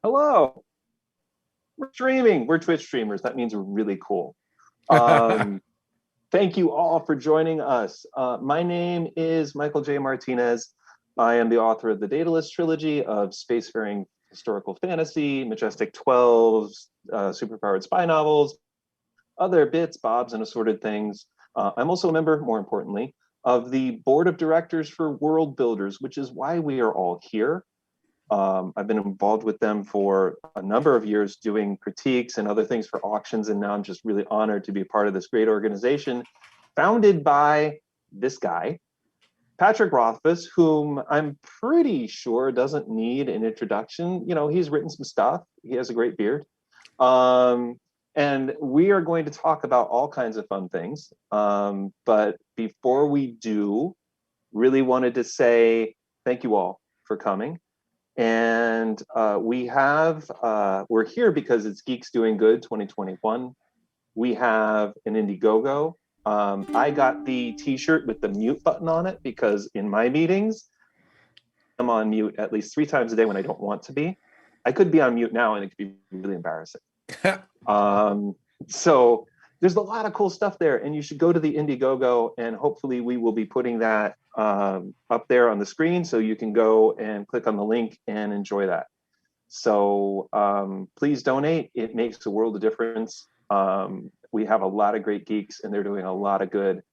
Hello. We're streaming. We're Twitch streamers. That means we're really cool. Um, Thank you all for joining us. My name is Michael J. Martinez. I am the author of the Daedalus trilogy of spacefaring historical fantasy, Majestic 12s, superpowered spy novels, other bits, bobs, and assorted things. I'm also a member, more importantly, of the board of directors for World Builders, which is why we are all here. I've been involved with them for a number of years doing critiques and other things for auctions, and now I'm just really honored to be a part of this great organization founded by this guy, Patrick Rothfuss, whom I'm pretty sure doesn't need an introduction. You know, he's written some stuff. He has a great beard. And we are going to talk about all kinds of fun things. But before we do, really wanted to say thank you all for coming. And we're here because it's Geeks Doing Good 2021. We have an Indiegogo. I got the t-shirt with the mute button on it because in my meetings, I'm on mute at least 3 times a day when I don't want to be. I could be on mute now and it could be really embarrassing. So there's a lot of cool stuff there, and you should go to the Indiegogo, and hopefully we will be putting that up there on the screen so you can go and click on the link and enjoy that. So please donate. It makes a world of difference. We have a lot of great geeks and they're doing a lot of good,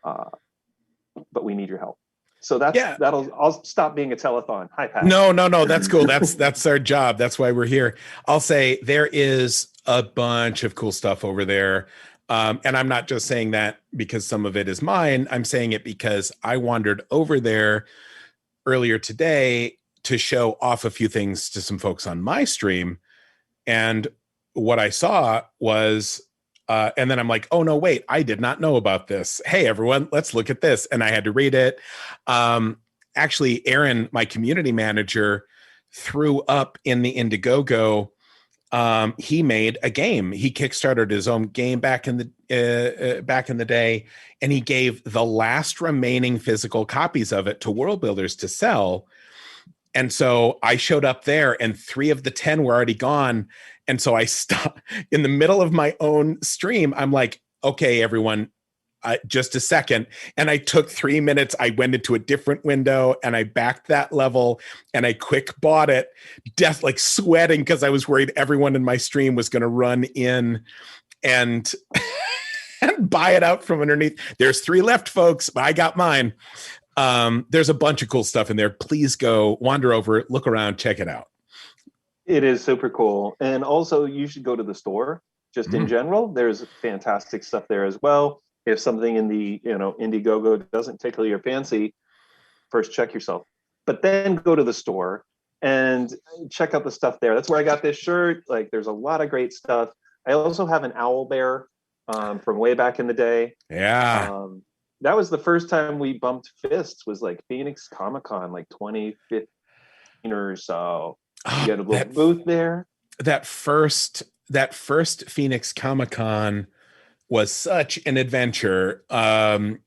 but we need your help. So I'll stop being a telethon. Hi, Pat. No, that's cool. That's our job. That's why we're here. I'll say there is a bunch of cool stuff over there. And I'm not just saying that because some of it is mine. I'm saying it because I wandered over there earlier today to show off a few things to some folks on my stream. And what I saw was, and then I'm like, oh, no, wait, I did not know about this. Hey, everyone, let's look at this. And I had to read it. Actually, Aaron, my community manager, threw up in the Indiegogo. He made a game. He kickstarted his own game back in the day, and he gave the last remaining physical copies of it to World Builders to sell. And so I showed up there, and 3 of the 10 were already gone. And so I stopped in the middle of my own stream. I'm like, okay, everyone, just a second. And I took 3 minutes. I went into a different window and I backed that level and I quick bought it, like sweating because I was worried everyone in my stream was going to run in and, and buy it out from underneath. There's 3 left, folks, but I got mine. There's a bunch of cool stuff in there. Please go wander over, look around, check it out. It is super cool. And also you should go to the store just in general. There's fantastic stuff there as well. If something in the Indiegogo doesn't tickle your fancy, first check yourself. But then go to the store and check out the stuff there. That's where I got this shirt. Like, there's a lot of great stuff. I also have an owl bear from way back in the day. Yeah. That was the first time we bumped fists, was like Phoenix Comic-Con, like 2015 or so. You had a little booth there. That first Phoenix Comic-Con was such an adventure. I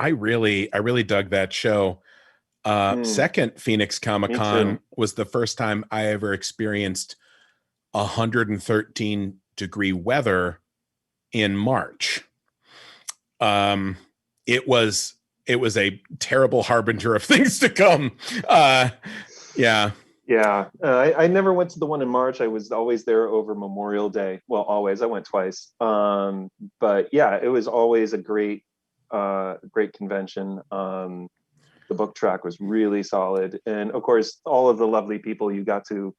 really dug that show. Second Phoenix Comic-Con was the first time I ever experienced 113-degree weather in March. It was a terrible harbinger of things to come. Yeah, I never went to the one in March. I was always there over Memorial Day. Well, always. I went twice. But yeah, it was always a great convention. The book track was really solid. And of course, all of the lovely people you got to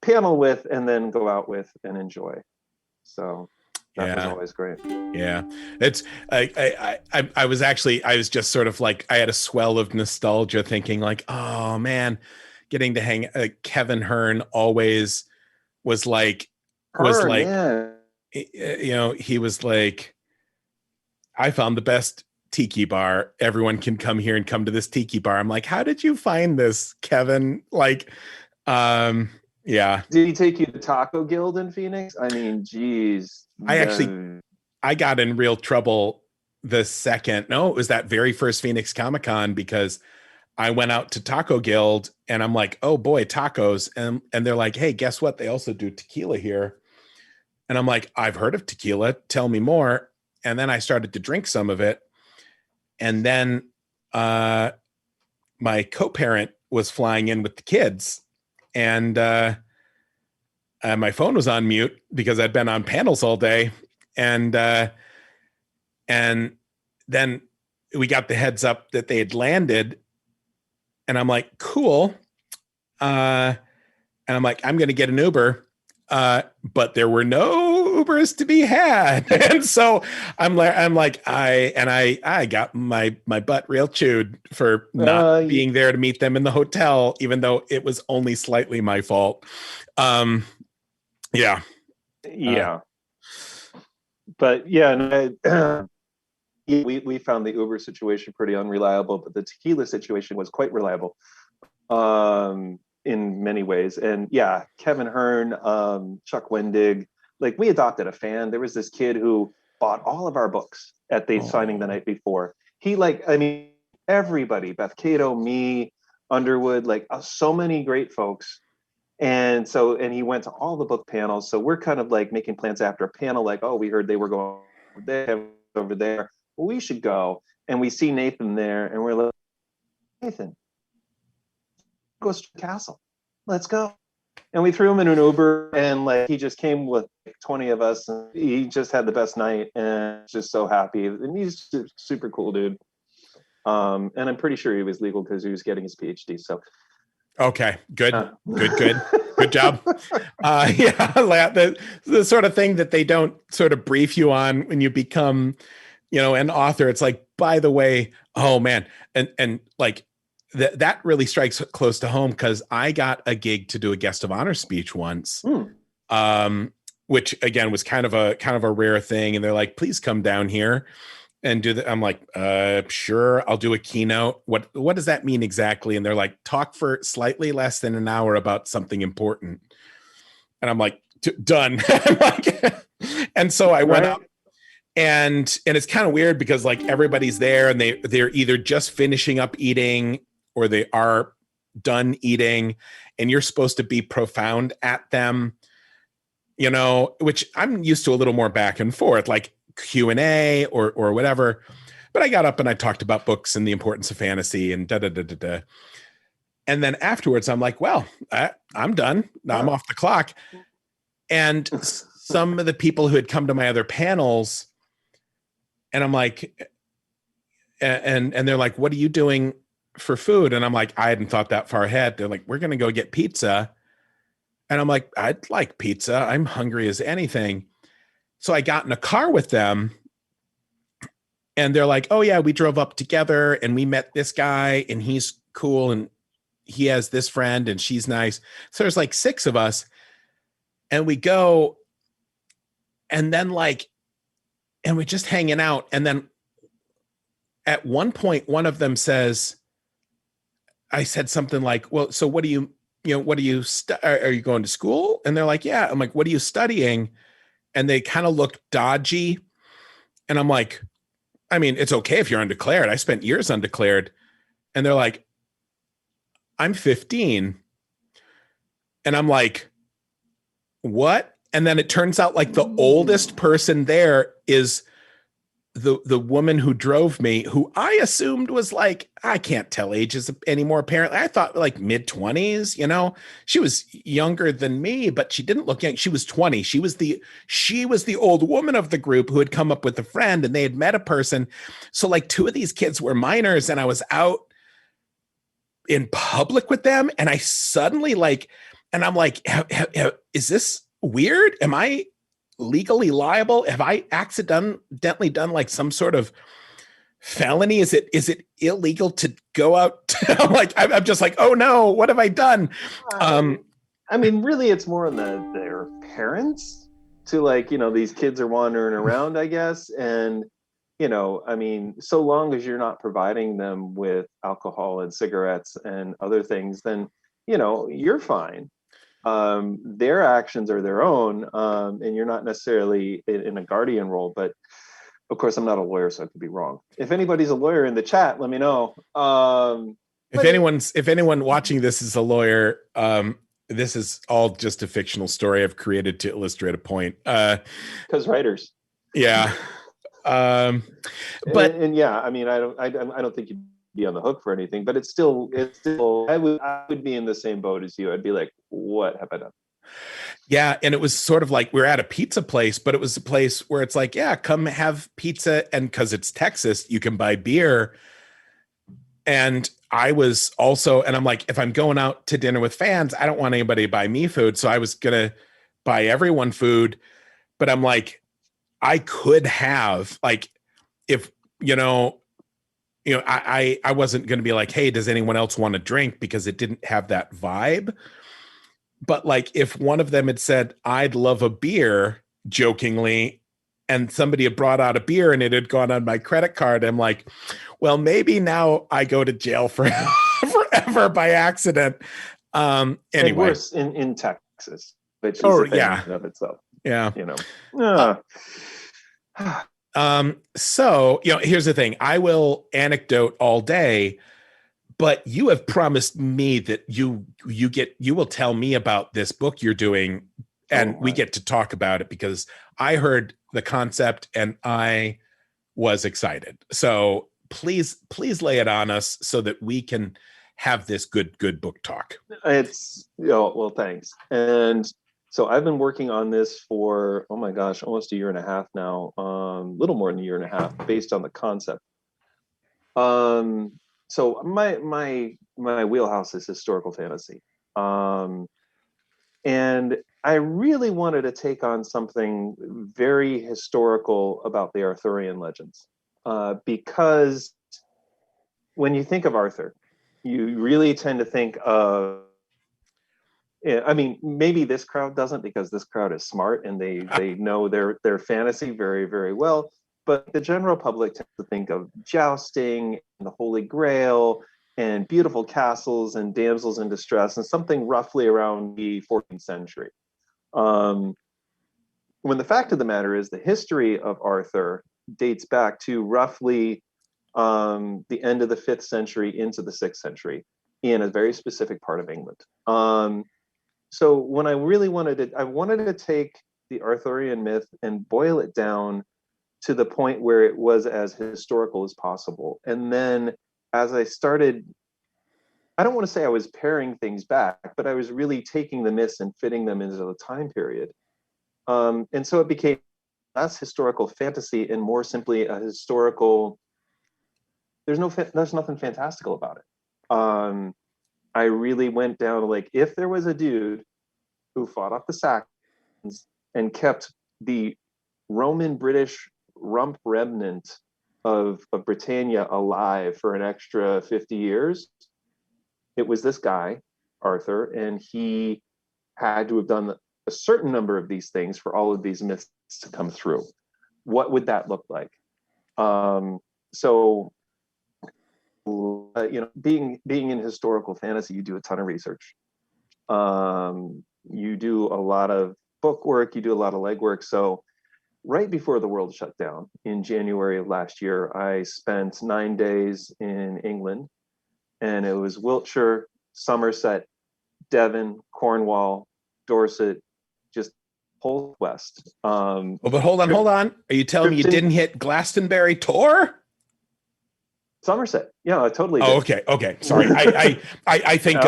panel with and then go out with and enjoy. So that was always great. Yeah. It's I was just sort of like, I had a swell of nostalgia thinking like, oh man, getting to hang Kevin Hearn always was like, yeah. He was like, I found the best tiki bar. Everyone can come here and come to this tiki bar. I'm like, how did you find this, Kevin? Like, yeah. Did he take you to Taco Guild in Phoenix? I mean, geez. I got in real trouble it was that very first Phoenix Comic-Con because I went out to Taco Guild and I'm like, oh boy, tacos. And they're like, hey, guess what? They also do tequila here. And I'm like, I've heard of tequila. Tell me more. And then I started to drink some of it. And then my co-parent was flying in with the kids. And my phone was on mute because I'd been on panels all day. And then we got the heads up that they had landed. And I'm like, cool. And I'm like, I'm going to get an Uber. But there were no Ubers to be had. And so I got my butt real chewed for not being there to meet them in the hotel, even though it was only slightly my fault. Yeah. But yeah, we found the Uber situation pretty unreliable, but the tequila situation was quite reliable in many ways. And yeah, Kevin Hearn, Chuck Wendig, like we adopted a fan. There was this kid who bought all of our books at the signing the night before. He everybody, Beth Cato, me, Underwood, so many great folks. And he went to all the book panels. So we're kind of like making plans after a panel, like, oh, we heard they were going over there. Well, we should go. And we see Nathan there and we're like, Nathan, go to the castle. Let's go. And we threw him in an Uber and he just came with 20 of us and he just had the best night and just so happy. And he's super cool dude. And I'm pretty sure he was legal because he was getting his PhD. So okay, good job. The sort of thing that they don't sort of brief you on when you become, an author. It's like, by the way, oh man, and like that really strikes close to home because I got a gig to do a guest of honor speech once, which again was kind of a rare thing. And they're like, please come down here and do that. I'm like, sure, I'll do a keynote. What does that mean exactly? And they're like, talk for slightly less than an hour about something important. And I'm like, done. And so I went up and it's kind of weird because everybody's there and they're either just finishing up eating or they are done eating and you're supposed to be profound at them, which I'm used to a little more back and forth, like Q&A or whatever. But I got up and I talked about books and the importance of fantasy and da-da-da-da-da. And then afterwards, I'm like, well, I'm done. Now I'm off the clock. And some of the people who had come to my other panels, and I'm like, and they're like, what are you doing for food? And I'm like, I hadn't thought that far ahead. They're like, we're going to go get pizza. And I'm like, I'd like pizza. I'm hungry as anything. So I got in a car with them and they're like, oh yeah, we drove up together and we met this guy and he's cool. And he has this friend and she's nice. So there's 6 of us and we go and then and we're just hanging out. And then at one point, one of them says, I said something like, well, so what do you, what do you, are you going to school? And they're like, yeah. I'm like, what are you studying? And they kind of look dodgy. And I'm like, I mean, it's okay if you're undeclared. I spent years undeclared. And they're like, I'm 15. And I'm like, what? And then it turns out the oldest person there is the woman who drove me, who I assumed was I can't tell ages anymore. Apparently I thought mid-20s, she was younger than me, but she didn't look young. She was 20. She was the old woman of the group who had come up with a friend and they had met a person. So 2 of these kids were minors and I was out in public with them. And I suddenly and I'm like, is this weird? Am I legally liable? Have I accidentally done some sort of felony? Is it illegal to go out? I'm just like, oh no, what have I done? I mean, really, it's more on their parents to these kids are wandering around, I guess. And, I mean, so long as you're not providing them with alcohol and cigarettes and other things, then, you're fine. Their actions are their own, and you're not necessarily in a guardian role. But of course, I'm not a lawyer, so I could be wrong. If anybody's a lawyer in the chat, let me know. If anyone watching this is a lawyer, this is all just a fictional story I've created to illustrate a point. Because writers. Yeah. But and yeah, I mean, I don't think you'd be on the hook for anything, but it's still, I would be in the same boat as you. I'd be like, what have I done? yeah, and it was sort of like we're at a pizza place, but it was a place where it's like, yeah, come have pizza, and because it's Texas, you can buy beer. And I was also, and I'm like, if I'm going out to dinner with fans, I don't want anybody to buy me food, so I was gonna buy everyone food, but I'm like, I could have like, if I wasn't going to be like, hey, does anyone else want a drink, because it didn't have that vibe. But like, if one of them had said, I'd love a beer, jokingly, and somebody had brought out a beer and it had gone on my credit card, I'm like, well, maybe now I go to jail for forever by accident. Anyway. And worse in Texas, which is a thing in of itself. Yeah. So, here's the thing. I will anecdote all day, but you have promised me that you will tell me about this book you're doing, and we get to talk about it, because I heard the concept and I was excited. So please lay it on us so that we can have this good book talk. It's, well, thanks. And so I've been working on this for, oh my gosh, almost a year and a half now, little more than a year and a half, based on the concept. So my wheelhouse is historical fantasy. And I really wanted to take on something very historical about the Arthurian legends. Because when you think of Arthur, you really tend to think of, I mean, maybe this crowd doesn't, because this crowd is smart and they know their fantasy very, very well. But the general public tends to think of jousting and the Holy Grail and beautiful castles and damsels in distress, and something roughly around the 14th century. When the fact of the matter is, the history of Arthur dates back to roughly the end of the 5th century into the 6th century in a very specific part of England. So when I really wanted to take the Arthurian myth and boil it down to the point where it was as historical as possible. And then as I started, I don't want to say I was paring things back, but I was really taking the myths and fitting them into the time period. And so it became less historical fantasy and more simply a historical, there's nothing fantastical about it. I really went down, like, if there was a dude who fought off the Saxons and kept the Roman British rump remnant of Britannia alive for an extra 50 years, it was this guy, Arthur, and he had to have done a certain number of these things for all of these myths to come through. What would that look like? Being in historical fantasy, you do a ton of research. You do a lot of book work, you do a lot of legwork. So right before the world shut down in January of last year, I spent 9 days in England, and it was Wiltshire, Somerset, Devon, Cornwall, Dorset, just whole west. But hold on. Are you telling me you didn't hit Glastonbury Tor? Somerset. Yeah, I totally did. Oh, okay. Sorry. I think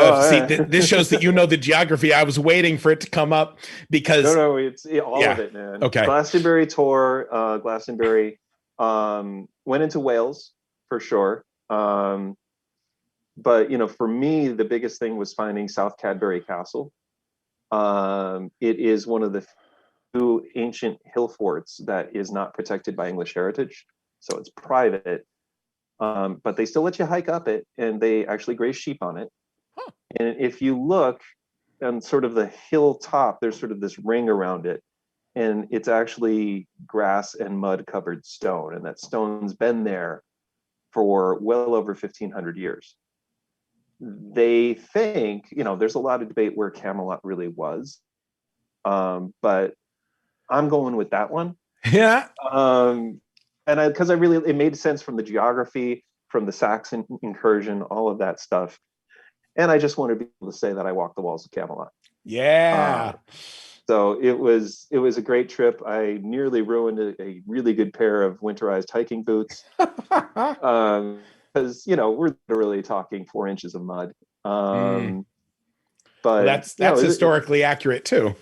this shows that you know the geography. I was waiting for it to come up because no, it's all of it, man. Okay. Glastonbury Tor, Glastonbury, went into Wales for sure. But for me, the biggest thing was finding South Cadbury Castle. It is one of the few ancient hill forts that is not protected by English heritage, so it's private. But they still let you hike up it, and they actually graze sheep on it. Huh. And if you look on sort of the hilltop, there's sort of this ring around it, and it's actually grass and mud covered stone, and that stone's been there for well over 1,500 years. They think, there's a lot of debate where Camelot really was, but I'm going with that one. Yeah. And because it made sense from the geography, from the Saxon incursion, all of that stuff. And I just want to be able to say that I walked the walls of Camelot. Yeah. So it was a great trip. I nearly ruined a really good pair of winterized hiking boots because we're literally talking 4 inches of mud. Well, But that's historically accurate too.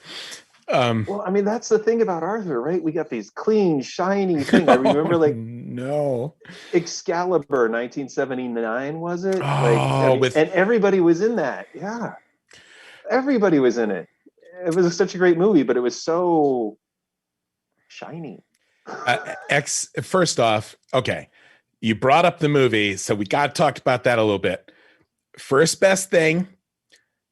Well, I mean, that's the thing about Arthur, right? We got these clean, shiny things. I remember no Excalibur 1979, was it? Oh, and everybody was in that. Yeah. Everybody was in it. It was such a great movie, but it was so shiny. First off, okay, you brought up the movie, so we got to talk about that a little bit. First best thing,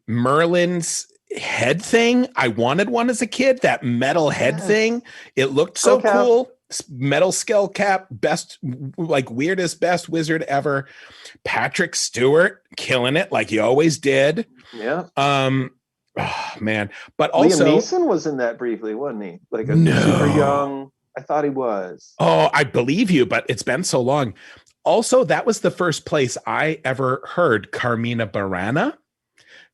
Merlin's head thing. I wanted one as a kid, that metal head thing. It looked so cool. Metal skull cap, best, like weirdest, best wizard ever. Patrick Stewart killing it like he always did. Yeah. Oh, man. But also Liam Neeson was in that briefly, wasn't he? Like super young. I thought he was. Oh, I believe you, but it's been so long. Also, that was the first place I ever heard Carmina Burana,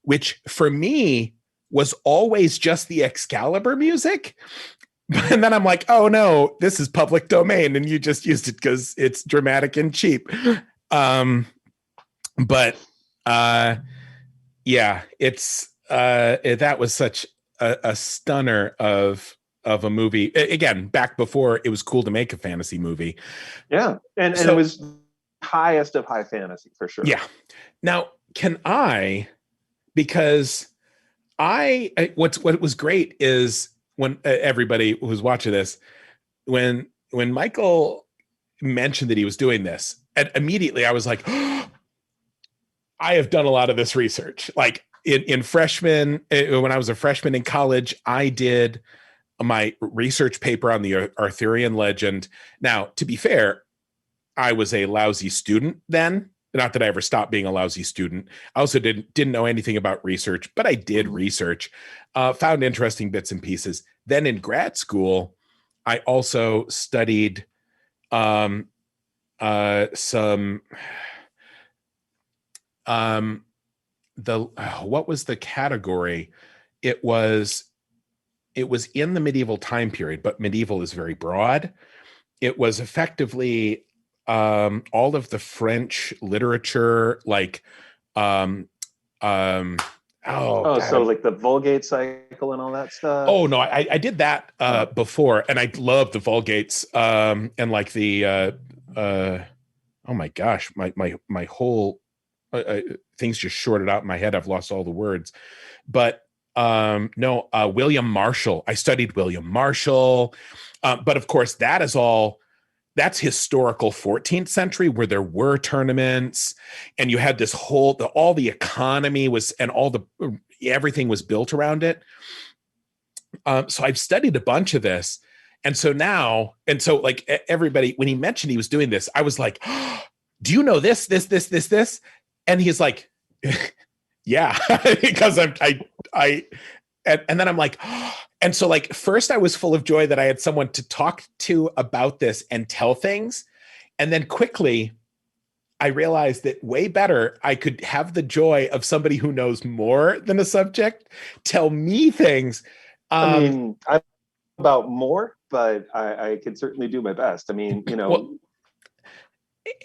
which for me was always just the Excalibur music. And then I'm like, oh no, this is public domain, and you just used it because it's dramatic and cheap. But yeah, it's that was such a stunner of a movie. Again, back before it was cool to make a fantasy movie. Yeah, and it was highest of high fantasy for sure. Yeah. Now, can I? Because what was great is when everybody who's watching this, when Michael mentioned that he was doing this, and immediately I was like, oh, I have done a lot of this research. Like in freshman, when I was a freshman in college, I did my research paper on the Arthurian legend. Now, to be fair, I was a lousy student then. Not that I ever stopped being a lousy student. I also didn't know anything about research, but I did research, found interesting bits and pieces. Then in grad school, I also studied some what was the category? It was in the medieval time period, but medieval is very broad. It was effectively all of the French literature, like so like the Vulgate cycle and all that stuff. Oh no, I did that before, and I love the Vulgates and like the oh my gosh, my whole things just shorted out in my head. I've lost all the words, but no, William Marshall. I studied William Marshall, but of course that's historical 14th century where there were tournaments and you had this all the economy was, and everything was built around it. So I've studied a bunch of this. And so like everybody, when he mentioned he was doing this, I was like, oh, do you know this? And he's like, yeah, because I and then I'm like, oh. And so like, first I was full of joy that I had someone to talk to about this and tell things. And then quickly I realized that way better, I could have the joy of somebody who knows more than a subject tell me things. I mean, I'm about more, but I can certainly do my best. I mean, Well,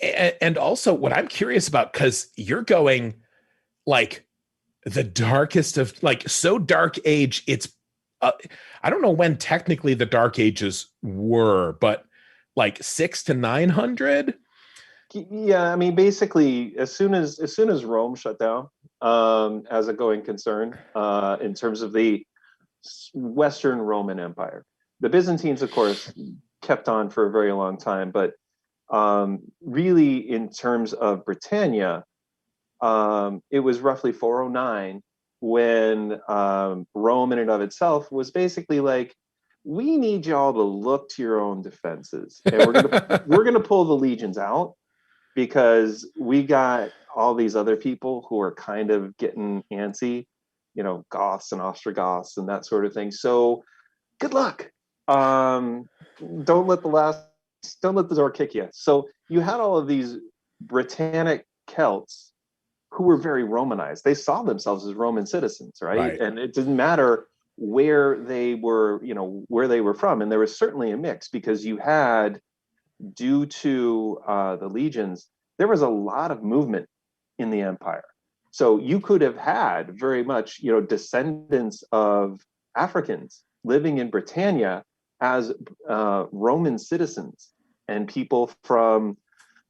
and also what I'm curious about, because you're going like the darkest of like so dark age, it's I don't know when technically the Dark Ages were, but like 600 to 900. Yeah, I mean, basically, as soon as Rome shut down, as a going concern, in terms of the Western Roman Empire, the Byzantines, of course, kept on for a very long time, but really, in terms of Britannia, it was roughly 409. When Rome in and of itself was basically like, we need y'all to look to your own defenses, and we're gonna pull the legions out because we got all these other people who are kind of getting antsy, Goths and Ostrogoths and that sort of thing. So good luck. Don't let the door kick you. So you had all of these Britannic Celts who were very Romanized. They saw themselves as Roman citizens, right? And it didn't matter where they were, where they were from. And there was certainly a mix because you had, due to the legions, there was a lot of movement in the empire. So you could have had very much, descendants of Africans living in Britannia as Roman citizens, and people from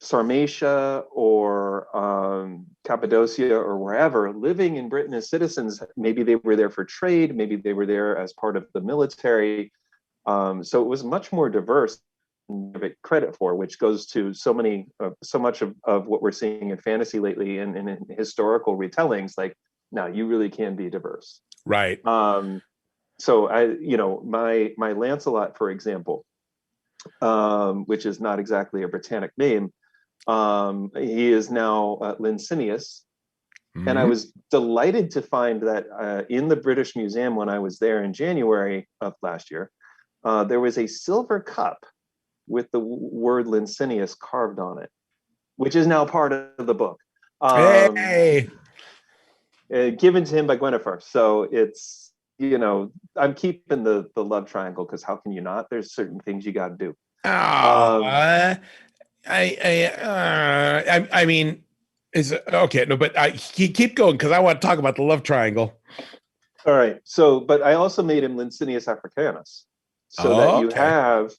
Sarmatia or Cappadocia or wherever living in Britain as citizens. Maybe they were there for trade, maybe they were there as part of the military. So it was much more diverse than give it credit for, which goes to so much of what we're seeing in fantasy lately and in historical retellings. Like, no, you really can be diverse. Right. So my Lancelot, for example, which is not exactly a Britannic name, he is now Lincinius. Mm-hmm. And I was delighted to find that in the British Museum when I was there in January of last year, there was a silver cup with the word Lincinius carved on it, which is now part of the book. Given to him by Guinevere. So it's, I'm keeping the love triangle because how can you not? There's certain things you got to do. I mean, is okay. No, but keep going because I want to talk about the love triangle. All right. So, but I also made him Lincinius Africanus, so that you have,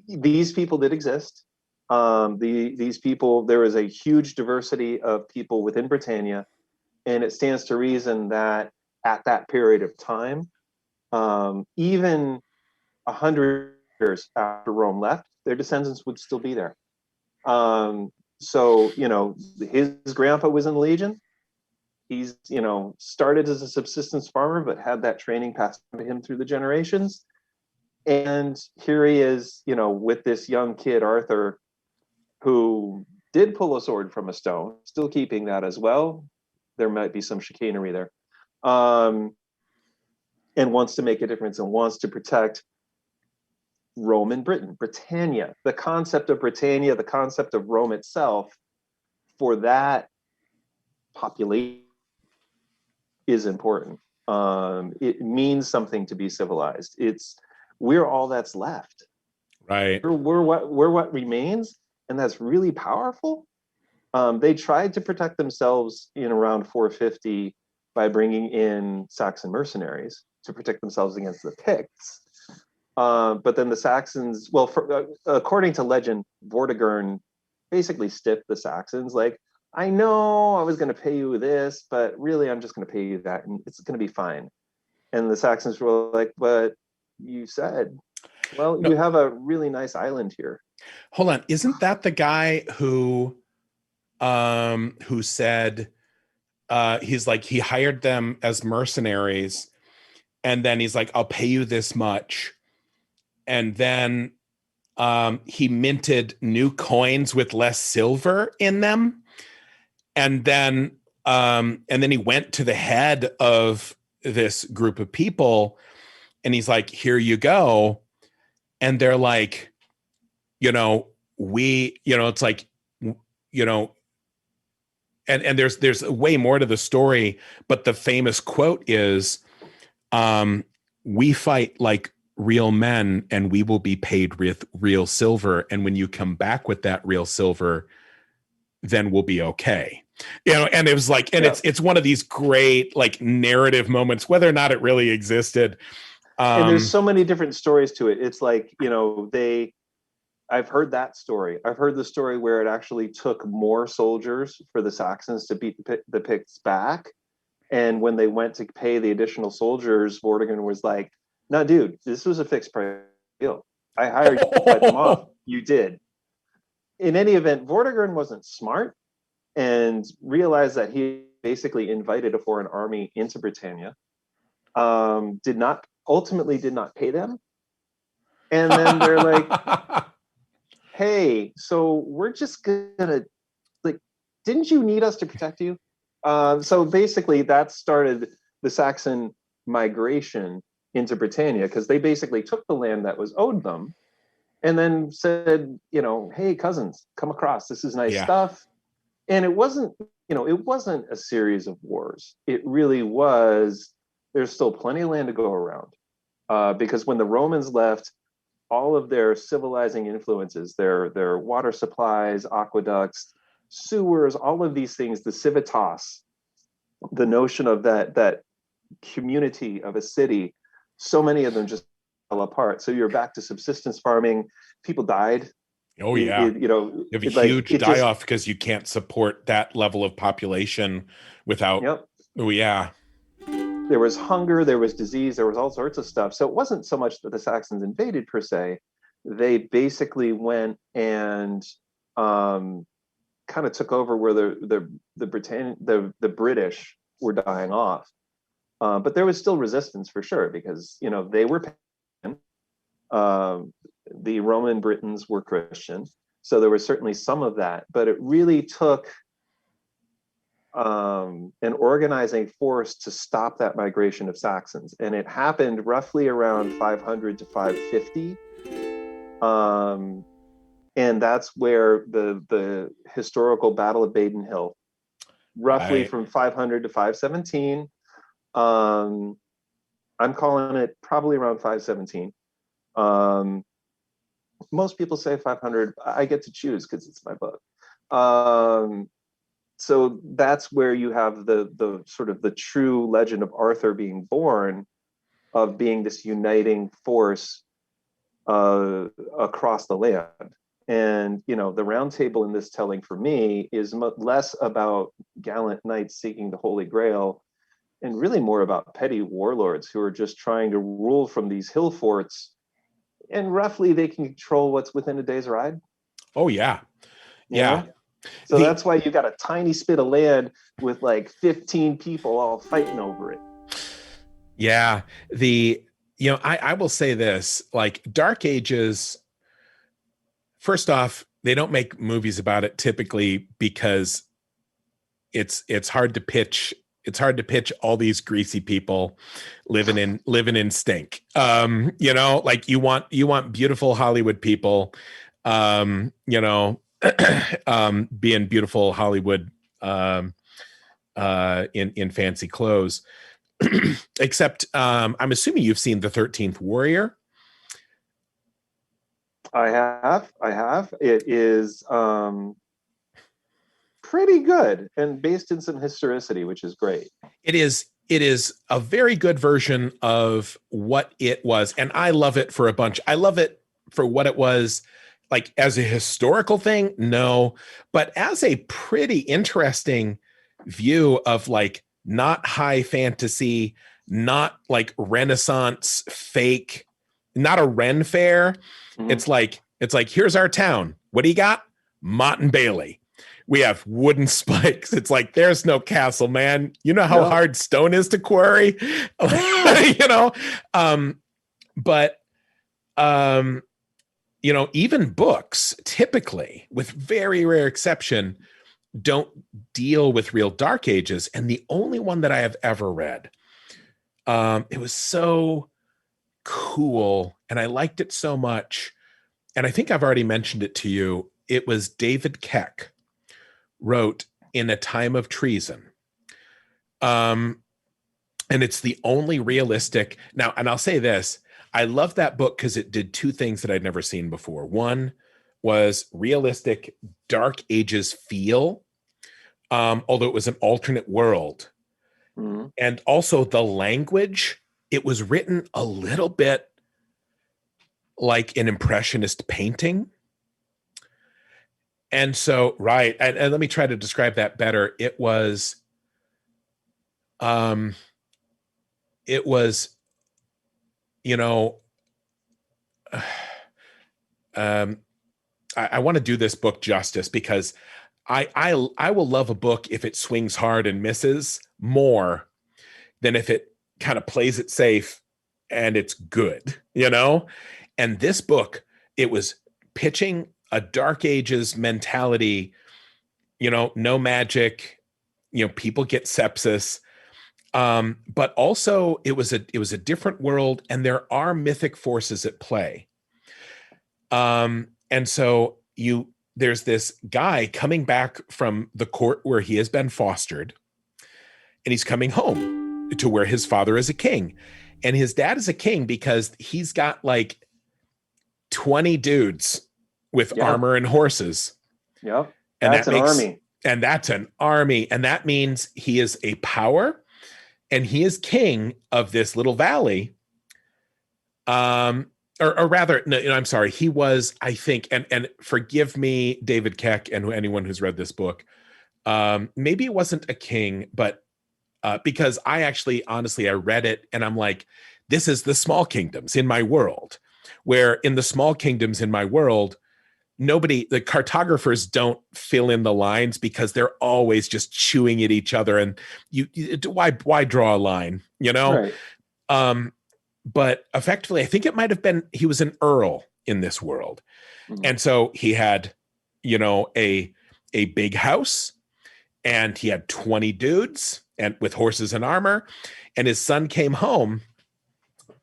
these people did exist. These people, there is a huge diversity of people within Britannia, and it stands to reason that at that period of time, even 100 years after Rome left, their descendants would still be there. So, his grandpa was in the Legion. He's, started as a subsistence farmer, but had that training passed to him through the generations. And here he is, with this young kid, Arthur, who did pull a sword from a stone, still keeping that as well. There might be some chicanery there. And wants to make a difference and wants to protect Roman Britain, Britannia, the concept of Britannia, the concept of Rome itself, for that population is important. It means something to be civilized. We're all that's left. Right. We're what remains, and that's really powerful. They tried to protect themselves in around 450 by bringing in Saxon mercenaries to protect themselves against the Picts. But then the Saxons, according to legend, Vortigern basically stiffed the Saxons. Like, I know I was going to pay you this, but really I'm just going to pay you that, and it's going to be fine. And the Saxons were like, but you said, well, no. You have a really nice island here. Hold on. Isn't that the guy who said, he's like, he hired them as mercenaries, and then he's like, I'll pay you this much. And then he minted new coins with less silver in them. And then he went to the head of this group of people and he's like, here you go. And they're like, it's like, and there's way more to the story, but the famous quote is, we fight like real men and we will be paid with real silver. And when you come back with that real silver, then we'll be okay. And it was like, and it's one of these great like narrative moments, whether or not it really existed. And there's so many different stories to it. It's like, I've heard that story. I've heard the story where it actually took more soldiers for the Saxons to beat the Picts back. And when they went to pay the additional soldiers, Vortigern was like, no, dude, this was a fixed price deal. I hired you to fight them off. You did. In any event, Vortigern wasn't smart and realized that he basically invited a foreign army into Britannia, ultimately did not pay them. And then they're like, hey, so we're just gonna, like, didn't you need us to protect you? So basically that started the Saxon migration into Britannia, because they basically took the land that was owed them and then said, hey, cousins, come across. This is nice Yeah. stuff. And it wasn't a series of wars. It really was. There's still plenty of land to go around, because when the Romans left, all of their civilizing influences, their water supplies, aqueducts, sewers, all of these things, the civitas, the notion of that community of a city, so many of them just fell apart. So you're back to subsistence farming. People died. Oh It, yeah. it you know, You have a it like huge it die just off because you can't support that level of population without. yep. Oh yeah. There was hunger, there was disease, there was all sorts of stuff. So it wasn't so much that the Saxons invaded per se. They basically went and kind of took over where the British were dying off. But there was still resistance for sure, because they were pagan. The Roman Britons were Christian, so there was certainly some of that. But it really took an organizing force to stop that migration of Saxons, and it happened roughly around 500 to 550. And that's where the historical Battle of Baden Hill, roughly Right. from 500 to 517. I'm calling it probably around 517. Most people say 500. I get to choose because it's my book. So that's where you have the sort of the true legend of Arthur being born, of being this uniting force across the land. And the round table in this telling for me is less about gallant knights seeking the Holy Grail, and really more about petty warlords who are just trying to rule from these hill forts, and roughly they can control what's within a day's ride. Oh yeah. You Yeah. know, so The that's why you got a tiny spit of land with like 15 people all fighting over it. yeah. The I will say this, like Dark Ages, first off, they don't make movies about it typically because it's hard to pitch. It's hard to pitch all these greasy people living in stink. Like you want beautiful Hollywood people, um, you know, being beautiful Hollywood, in fancy clothes. Except, I'm assuming you've seen The 13th Warrior. I have. It is pretty good and based in some historicity, which is great. It is a very good version of what it was, and I love it for a bunch. I love it for what it was, like as a historical thing, no, but as a pretty interesting view of like not high fantasy, not like Renaissance fake, not a Ren fair. Mm-hmm. It's like here's our town. What do you got? Mott and Bailey. We have wooden spikes. It's like there's no castle, man. You know how No. hard stone is to quarry. Yeah. Um, but even books typically, with very rare exception, don't deal with real Dark Ages. And the only one that I have ever read, it was so cool and I liked it so much. And I think I've already mentioned it to you. It was David Keck wrote In a Time of Treason. And it's the only realistic. Now, and I'll say this, I love that book because it did two things that I'd never seen before. One was realistic Dark Ages feel, although it was an alternate world. Mm-hmm. And also the language, it was written a little bit like an impressionist painting. And so, right. And let me try to describe that better. Um, it was, you know, I want to do this book justice because I will love a book if it swings hard and misses more than if it kind of plays it safe and it's good, And this book, it was pitching a Dark Ages mentality, no magic, people get sepsis. But also it was a different world, and there are mythic forces at play. And so there's this guy coming back from the court where he has been fostered, and he's coming home to where his father is a king. And his dad is a king because he's got like 20 dudes with armor and horses. Yep. And that's an army. And that's an army. And that means he is a power, and he is king of this little valley. Or rather, no, I'm sorry. He was, I think, and forgive me, David Keck, and anyone who's read this book. Maybe it wasn't a king, but because I actually, honestly, I read it and I'm like, this is the small kingdoms in my world, where in the small kingdoms in my world, the cartographers don't fill in the lines because they're always just chewing at each other. And why draw a line, Right. But effectively, I think it might have been, he was an earl in this world. Mm-hmm. And so he had, a big house, and he had 20 dudes and with horses and armor. And his son came home,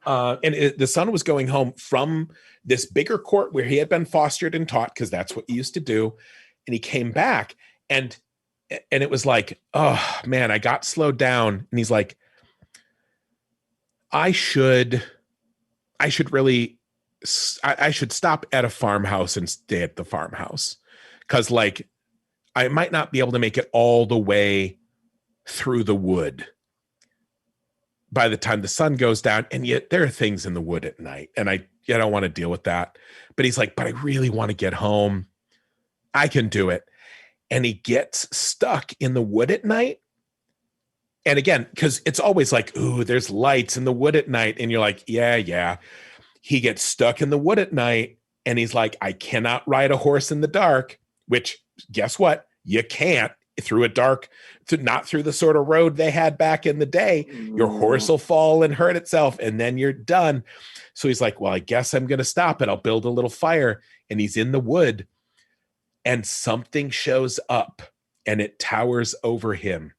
the son was going home from this bigger court where he had been fostered and taught, because that's what he used to do. And he came back, and it was like, oh man, I got slowed down. And he's like, I should stop at a farmhouse and stay at the farmhouse, because like I might not be able to make it all the way through the wood by the time the sun goes down. And yet there are things in the wood at night, and I don't want to deal with that. But he's like, but I really want to get home. I can do it. And he gets stuck in the wood at night. And again, because it's always like, ooh, there's lights in the wood at night. And you're like, yeah. He gets stuck in the wood at night, and he's like, I cannot ride a horse in the dark, which guess what? You can't through a dark, not through the sort of road they had back in the day. Your horse will fall and hurt itself, and then you're done. So he's like, well, I guess I'm going to stop it. I'll build a little fire. And he's in the wood, and something shows up, and it towers over him.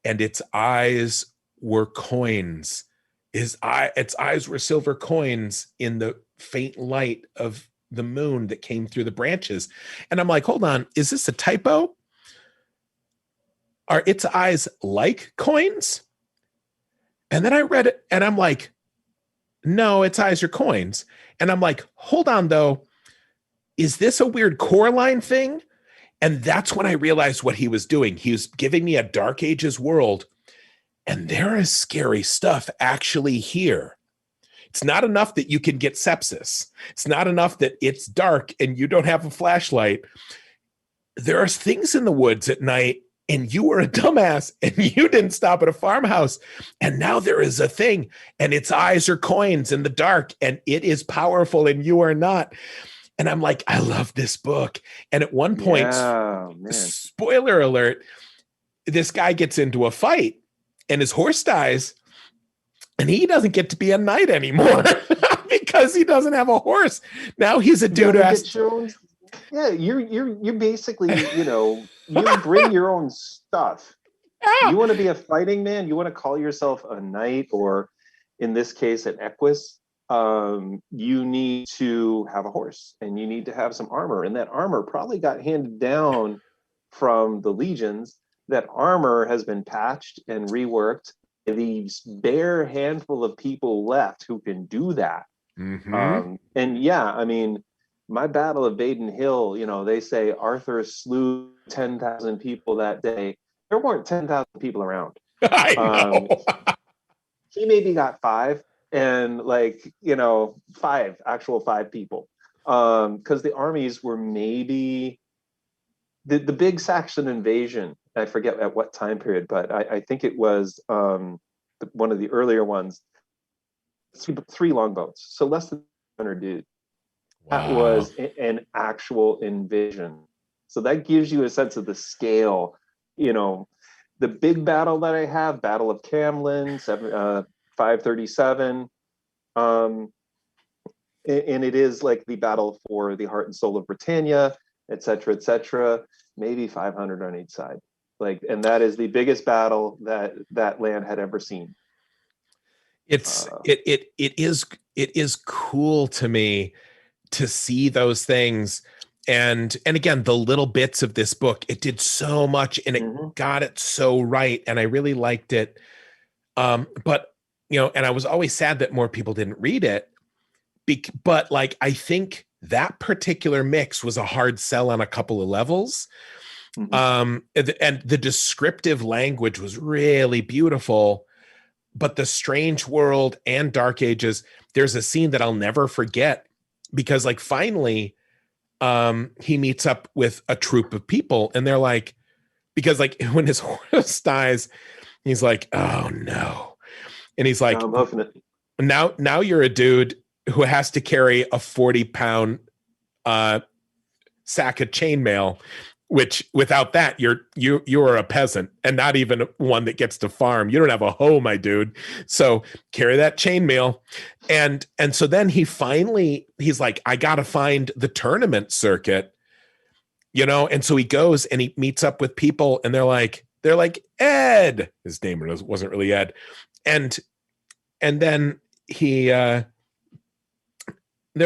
And its eyes were coins. Its eyes were silver coins in the faint light of the moon that came through the branches. And I'm like, hold on, is this a typo? Are its eyes like coins? And then I read it, and I'm like, no, its eyes are coins. And I'm like, hold on though, is this a weird Coraline thing? And that's when I realized what he was doing. He was giving me a Dark Ages world, and there is scary stuff actually here. It's not enough that you can get sepsis. It's not enough that it's dark and you don't have a flashlight. There are things in the woods at night, and you were a dumbass and you didn't stop at a farmhouse. And now there is a thing, and its eyes are coins in the dark, and it is powerful and you are not. And I'm like, I love this book. And at one point, spoiler alert, this guy gets into a fight and his horse dies, and he doesn't get to be a knight anymore because he doesn't have a horse. Now he's a dude who has yeah, you're basically, you bring your own stuff. Yeah. You want to be a fighting man? You want to call yourself a knight, or in this case, an equus? You need to have a horse, and you need to have some armor. And that armor probably got handed down from the legions. That armor has been patched and reworked. These bare handful of people left who can do that. Mm-hmm. And yeah, I mean, my Battle of Baden Hill, they say Arthur slew 10,000 people that day. There weren't 10,000 people around. I know. He maybe got 5, and five people. Because the armies were maybe the big Saxon invasion. I forget at what time period, but I think it was one of the earlier ones. 3 longboats, so less than 100 dudes. Wow. That was an actual invasion. So that gives you a sense of the scale. The big battle that I have, Battle of Camelot, 537, and it is like the battle for the heart and soul of Britannia, etc., maybe 500 on each side. And that is the biggest battle that land had ever seen. It is cool to me to see those things. And again, the little bits of this book, it did so much and it got it so right. And I really liked it. But, and I was always sad that more people didn't read it. But like, I think that particular mix was a hard sell on a couple of levels. And the descriptive language was really beautiful. But the Strange World and Dark Ages, there's a scene that I'll never forget because like finally he meets up with a troop of people and they're like, because like when his horse dies, he's like, oh no. And he's like, now you're a dude who has to carry a 40-pound sack of chainmail, which without that you're a peasant and not even one that gets to farm. You don't have a hoe, my dude. So carry that chainmail. And so then he's like, I gotta find the tournament circuit, and so he goes and he meets up with people and they're like Ed, his name wasn't really Ed, and then they're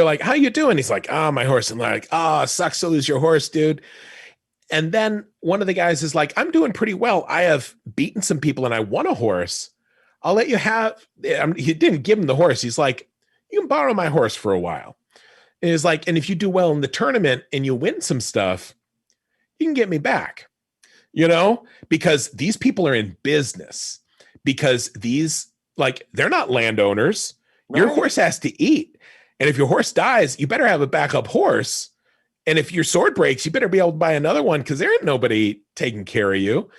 like, how you doing? He's like, my horse. And they're like, sucks to lose your horse, dude. And then one of the guys is like, I'm doing pretty well. I have beaten some people and I won a horse. I'll let you have. He didn't give him the horse. He's like, you can borrow my horse for a while. And he's like, and if you do well in the tournament and you win some stuff, you can get me back, because these people are in business, because these, like, they're not landowners. Right. Your horse has to eat. And if your horse dies, you better have a backup horse. And if your sword breaks, you better be able to buy another one because there ain't nobody taking care of you.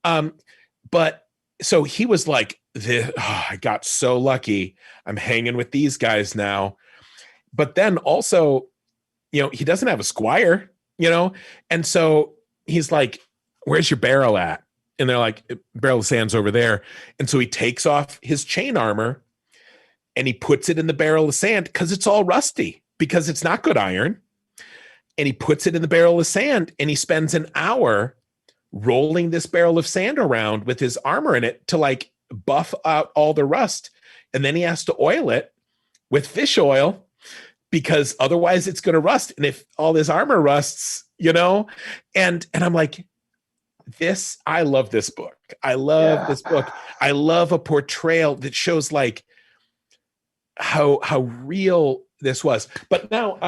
But so he was like, I got so lucky. I'm hanging with these guys now. But then also, he doesn't have a squire, and so he's like, where's your barrel at? And they're like, barrel of sand's over there. And so he takes off his chain armor and he puts it in the barrel of sand because it's all rusty, because it's not good iron. And he puts it in the barrel of sand and he spends an hour rolling this barrel of sand around with his armor in it to like buff out all the rust. And then he has to oil it with fish oil because otherwise it's going to rust. And if all this armor rusts, and I'm like, I love this book. I love this book. I love a portrayal that shows like how real this was. But now,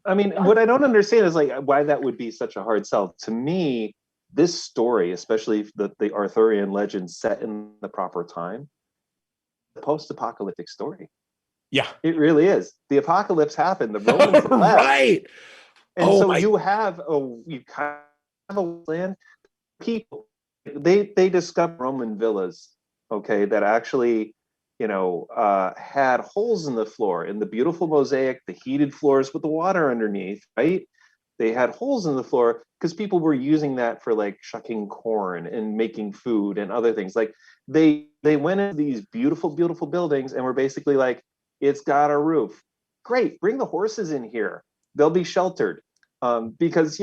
what I don't understand is like why that would be such a hard sell. To me, this story, especially the Arthurian legend set in the proper time, the post-apocalyptic story. Yeah, it really is. The apocalypse happened. The Romans left. Right. And you kind of a land people. They discovered Roman villas, okay, that actually had holes in the floor, in the beautiful mosaic, the heated floors with the water underneath, right? They had holes in the floor because people were using that for like shucking corn and making food and other things. Like they went into these beautiful, beautiful buildings and were basically like, it's got a roof. Great, bring the horses in here. They'll be sheltered. Because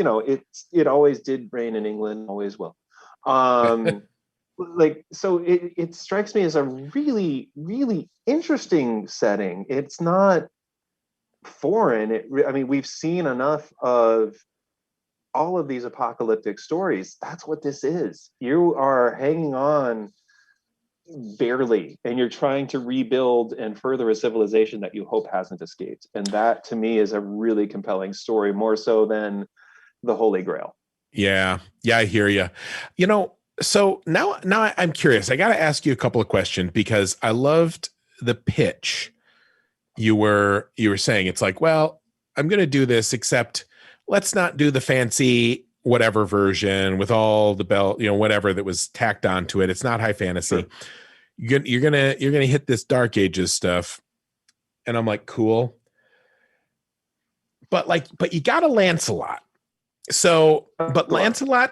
it always did rain in England, always will. So it strikes me as a really, really interesting setting. It's not foreign. We've seen enough of all of these apocalyptic stories. That's what this is. You are hanging on barely, and you're trying to rebuild and further a civilization that you hope hasn't escaped. And that, to me, is a really compelling story, more so than the Holy Grail. Yeah, I hear you. So now I'm curious. I got to ask you a couple of questions because I loved the pitch. You were saying it's like, well, I'm going to do this, except let's not do the fancy whatever version with all the bell, whatever that was tacked onto it. It's not high fantasy. Sure. You're gonna hit this Dark Ages stuff, and I'm like, cool. But you got a Lancelot. So, but Lancelot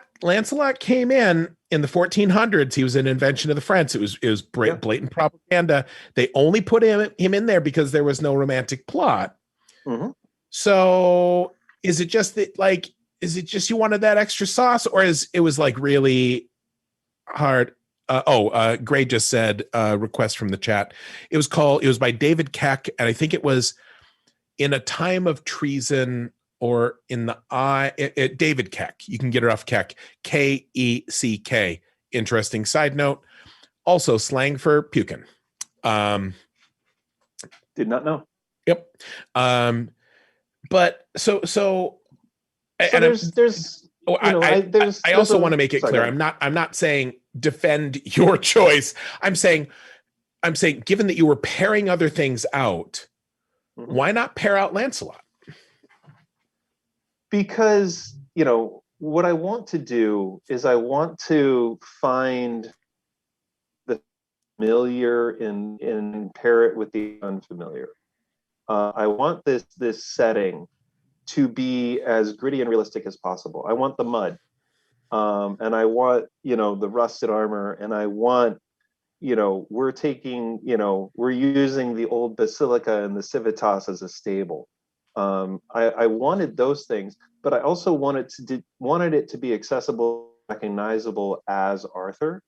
came in the 1400s. He was an invention of the French. It was blatant propaganda. They only put him in there because there was no romantic plot. Mm-hmm. So, is it just that you wanted that extra sauce, or it was like really hard? Gray just said request from the chat. It was by David Keck, and I think it was in a time of treason, or in the eye, David Keck, you can get it off Keck, Keck. Interesting side note, also slang for pukin. Did not know. Yep. But so and there's oh, you know, I also want to make it clear, I'm not saying defend your choice. I'm saying given that you were pairing other things out, why not pair out Lancelot? Because, you know, what I want to do is I want to find the familiar and pair it with the unfamiliar. I want this setting to be as gritty and realistic as possible. I want the mud, and I want, you know, the rusted armor, and I want, you know, we're using the old basilica and the civitas as a stable. I wanted those things, but I also wanted it to be accessible, recognizable as Arthur,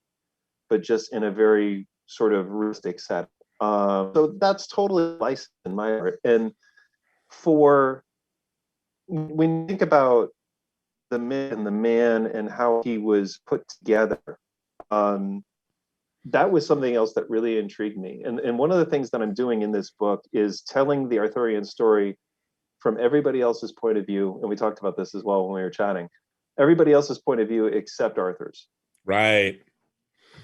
but just in a very sort of realistic setting. So that's totally licensed in my art. And for when you think about the myth and the man and how he was put together, that was something else that really intrigued me. And one of the things that I'm doing in this book is telling the Arthurian story from everybody else's point of view. And we talked about this as well when we were chatting. Everybody else's point of view except Arthur's. Right.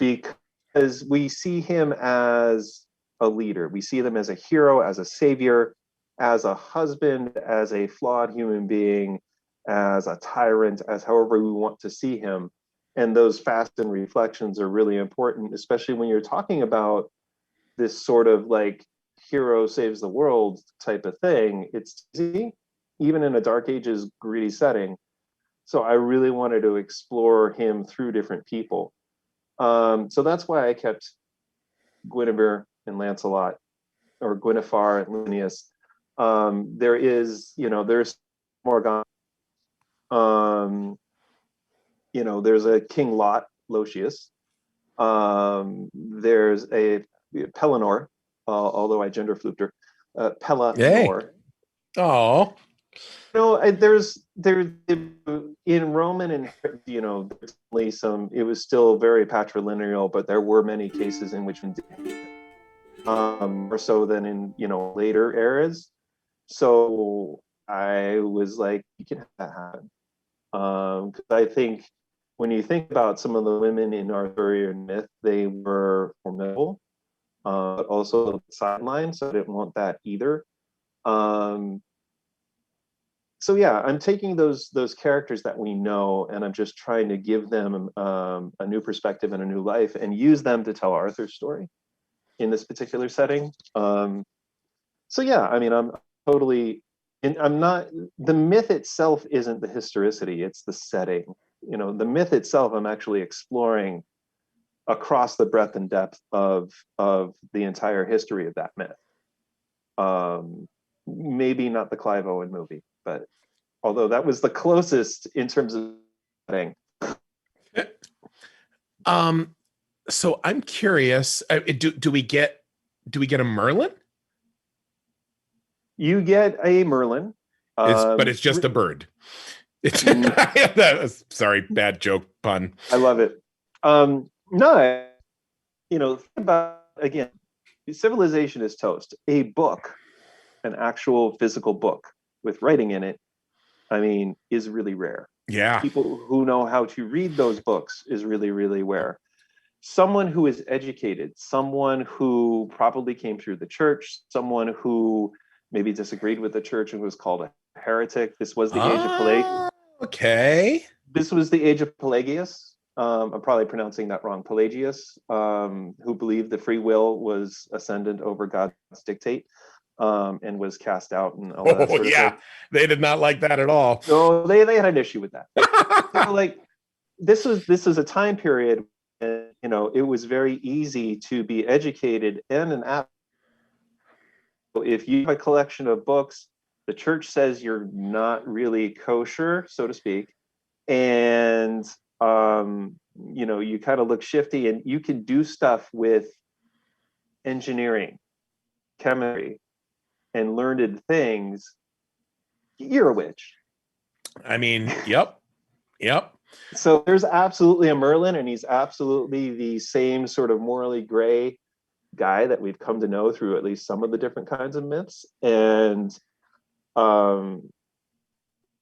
Because we see him as a leader. We see them as a hero, as a savior, as a husband, as a flawed human being, as a tyrant, as however we want to see him. And those fast and reflections are really important, especially when you're talking about this sort of like hero saves the world type of thing. It's easy, even in a Dark Ages greedy setting. So I really wanted to explore him through different people. So that's why I kept Guinevere and Lancelot, or Guinevere and Linnaeus. There is, you know, there's Morgan. You know, there's a King Lot, Lucius. There's a Pellinor, although I gender flooped her. Pellinor. Oh. No, there in Roman, and you know, there's only some. It was still very patrilineal, but there were many cases in which, more so than in, you know, later eras. So I was like, you can have that happen. Because I think when you think about some of the women in Arthurian myth, they were formidable, but also sidelined. So I didn't want that either. So yeah, I'm taking those characters that we know, and I'm just trying to give them a new perspective and a new life, and use them to tell Arthur's story in this particular setting. So yeah, I mean, I'm totally, and I'm not. The myth itself isn't the historicity; it's the setting. You know, the myth itself, I'm actually exploring across the breadth and depth of the entire history of that myth. Maybe not the Clive Owen movie, but although that was the closest in terms of setting. So I'm curious. Do we get a Merlin? You get a Merlin, but it's just a bird. Sorry, bad joke pun. I love it. No, you know, think about, again, civilization is toast. A book, an actual physical book with writing in it, I mean, is really rare. Yeah. People who know how to read those books is really, really rare. Someone who is educated, someone who probably came through the church, someone who maybe disagreed with the church and was called a heretic. This was the age of Pelagius. Okay. This was the age of Pelagius. I'm probably pronouncing that wrong. Pelagius, who believed the free will was ascendant over God's dictate, and was cast out and all that sort of thing. They did not like that at all. No, they had an issue with that. So, like, this was a time period, and, you know, it was very easy to be educated and an app. If you have a collection of books, the church says you're not really kosher, so to speak, and you know, you kind of look shifty, and you can do stuff with engineering, chemistry, and learned things, you're a witch. I mean, yep. So there's absolutely a Merlin, and he's absolutely the same sort of morally gray guy that we've come to know through at least some of the different kinds of myths. And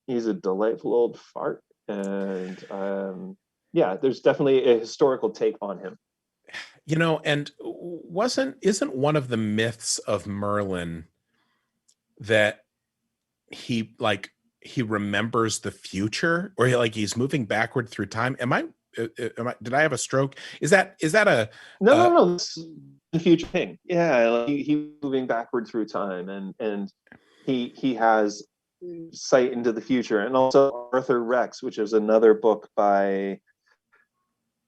he's a delightful old fart. And yeah, there's definitely a historical take on him. And isn't one of the myths of Merlin that he remembers the future, or he's moving backward through time? Did I have a stroke? Is that a no, this is the future thing. Yeah, like he moving backward through time, and he has sight into the future. And also Arthur Rex, which is another book by,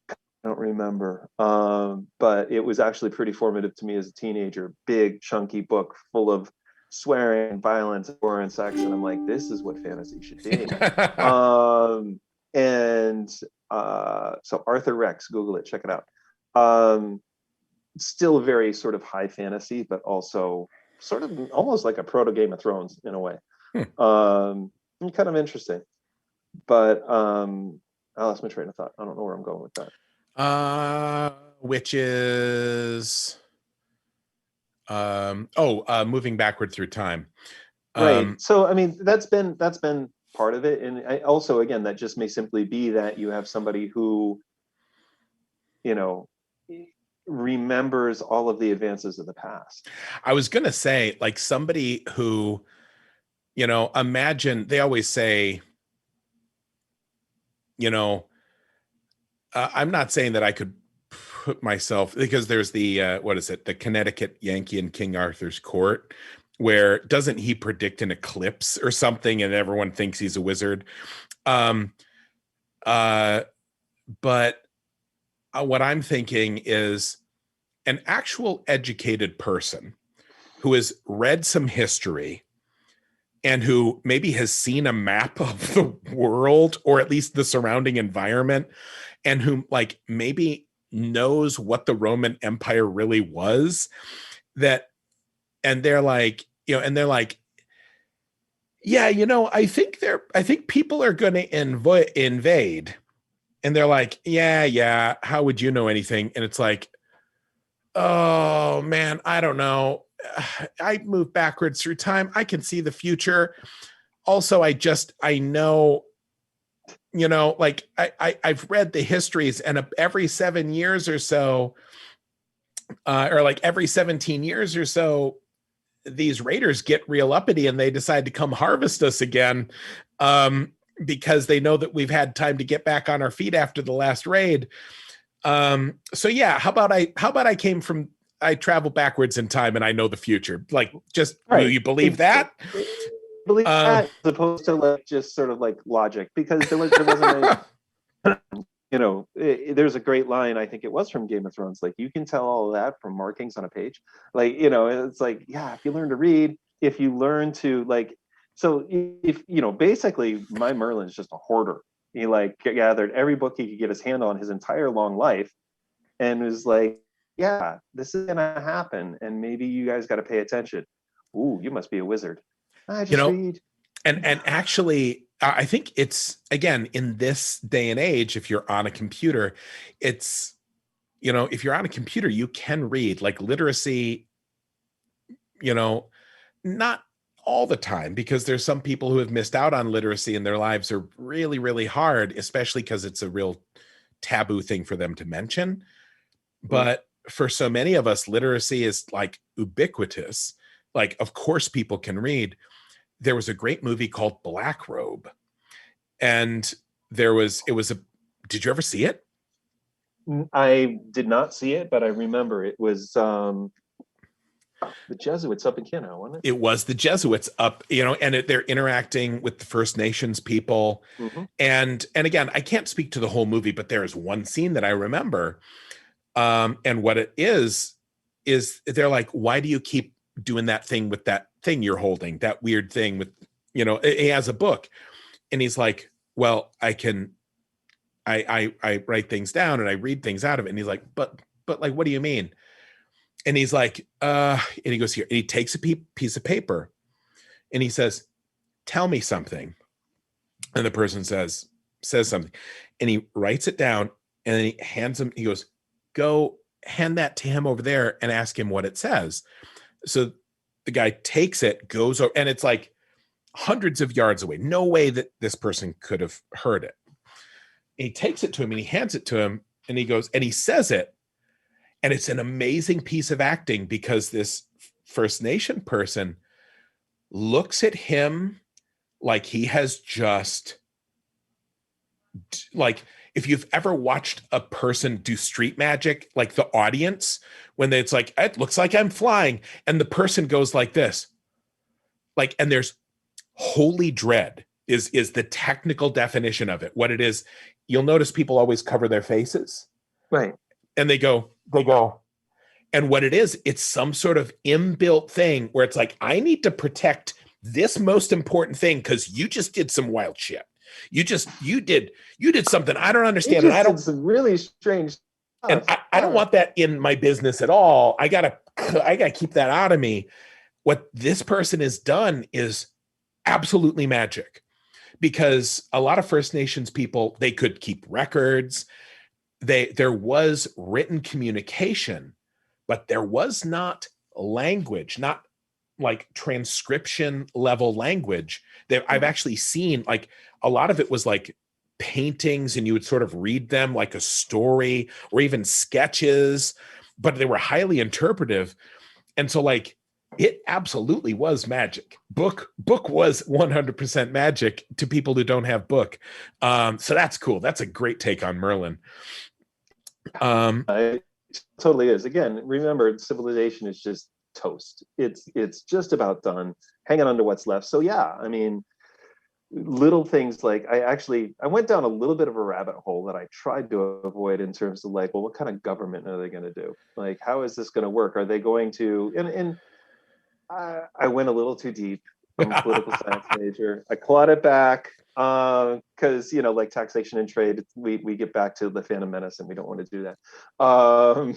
I don't remember, but it was actually pretty formative to me as a teenager. Big chunky book full of swearing, violence, gore, and sex, and I'm like, this is what fantasy should be. So Arthur Rex, Google it, check it out. Still very sort of high fantasy, but also sort of almost like a proto Game of Thrones in a way. Kind of interesting. But I lost my train of thought. I don't know where I'm going with that. Which is moving backward through time. Right. So I mean, that's been part of it. And I also, again, that just may simply be that you have somebody who, remembers all of the advances of the past. I was going to say, like, somebody who, imagine, they always say, I'm not saying that I could put myself, because there's the, what is it? The Connecticut Yankee in King Arthur's Court, where doesn't he predict an eclipse or something, and everyone thinks he's a wizard. But what I'm thinking is an actual educated person who has read some history and who maybe has seen a map of the world, or at least the surrounding environment, and who maybe knows what the Roman Empire really was, and they're like, yeah, I think people are going to invade. And they're like, yeah, how would you know anything? And it's like, oh man, I don't know. I move backwards through time. I can see the future. Also, I know, I've read the histories, and every 7 years or so, or every 17 years or so, these raiders get real uppity and they decide to come harvest us again. Because they know that we've had time to get back on our feet after the last raid. So yeah, how about I travel backwards in time and I know the future? Will you believe that? Believe that, as opposed to just sort of logic, because there wasn't there's a great line, I think it was from Game of Thrones, you can tell all of that from markings on a page. It's yeah, if you learn to read, if you learn to so if basically my Merlin's just a hoarder. He gathered every book he could get his hand on his entire long life, and was yeah, this is gonna happen, and maybe you guys got to pay attention. Ooh, you must be a wizard. I just read. And actually, I think it's, again, in this day and age, if you're on a computer, it's, if you're on a computer, you can read. Literacy, not all the time, because there's some people who have missed out on literacy and their lives are really, really hard, especially because it's a real taboo thing for them to mention. But for so many of us, literacy is ubiquitous. Of course people can read. There was a great movie called Black Robe, and did you ever see it? I did not see it, but I remember it was the Jesuits up in Canada, wasn't it? It was the Jesuits up, and they're interacting with the First Nations people. Mm-hmm. And again, I can't speak to the whole movie, but there is one scene that I remember. And what it is they're like, why do you keep doing that thing with that thing you're holding, that weird thing with, he has a book, and he's like, well, I write things down and I read things out of it. And he's like, but what do you mean? And he's like, and he goes here, and he takes a piece of paper and he says, tell me something. And the person says something, and he writes it down, and then he hands him, he goes, go hand that to him over there and ask him what it says. So the guy takes it, goes over, and it's like hundreds of yards away. No way that this person could have heard it. And he takes it to him and he hands it to him, and he goes, and he says it. And it's an amazing piece of acting because this First Nation person looks at him like he has just, like, if you've ever watched a person do street magic, like the audience, when it's like, it looks like I'm flying, and the person goes like this, like, and there's holy dread is the technical definition of it. What it is, you'll notice people always cover their faces. Right. And they go. And what it is, it's some sort of inbuilt thing where it's like, I need to protect this most important thing because you just did some wild shit. You did something I don't understand. And I don't, did some really strange stuff. And I don't want that in my business at all. I gotta keep that out of me. What this person has done is absolutely magic, because a lot of First Nations people, they could keep records. There was written communication, but there was not language, not like transcription level language that I've actually seen. Like a lot of it was like paintings, and you would sort of read them like a story, or even sketches, but they were highly interpretive. And so like it absolutely was magic. Book was 100% magic to people who don't have book. So that's cool. That's a great take on Merlin. It totally is. Again, remember, civilization is just toast. It's just about done, hanging on to what's left. So yeah, I mean, little things like I went down a little bit of a rabbit hole that I tried to avoid in terms of like, well, what kind of government are they going to do? Like, how is this going to work? Are they going to, and I went a little too deep. I'm a political science major. I clawed it back because like taxation and trade, we get back to the Phantom Menace, and we don't want to do that. But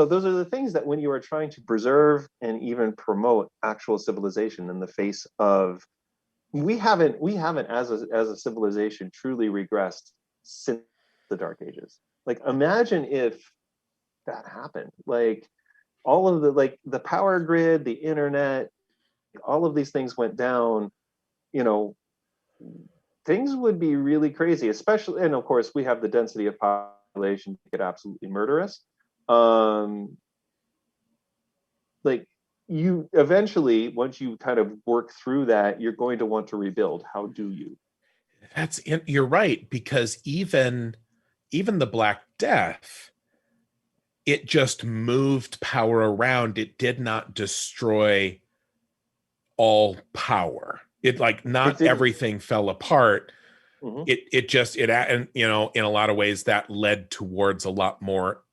those are the things that when you are trying to preserve and even promote actual civilization in the face of, we haven't as a civilization truly regressed since the Dark Ages. Like, imagine if that happened. Like, all of the power grid, the internet, all of these things went down, things would be really crazy, especially, and of course we have the density of population to get absolutely murderous. Like, you eventually, once you kind of work through that, you're going to want to rebuild. How do you? You're right, because even the Black Death, it just moved power around. It did not destroy all power. It like not everything fell apart. Mm-hmm. And in a lot of ways that led towards a lot more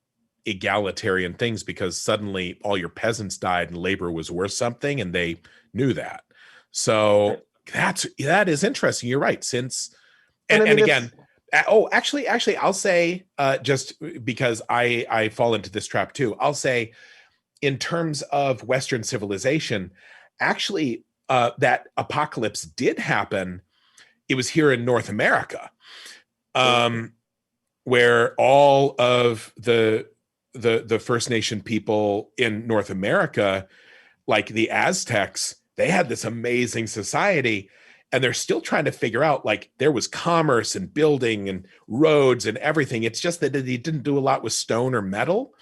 egalitarian things, because suddenly all your peasants died and labor was worth something, and they knew that. So that is interesting. You're right. Since and again, actually, I'll say, just because I fall into this trap too, I'll say, in terms of Western civilization, actually, that apocalypse did happen. It was here in North America, where all of the First Nation people in North America, like the Aztecs, they had this amazing society. And they're still trying to figure out, like, there was commerce and building and roads and everything. It's just that they didn't do a lot with stone or metal.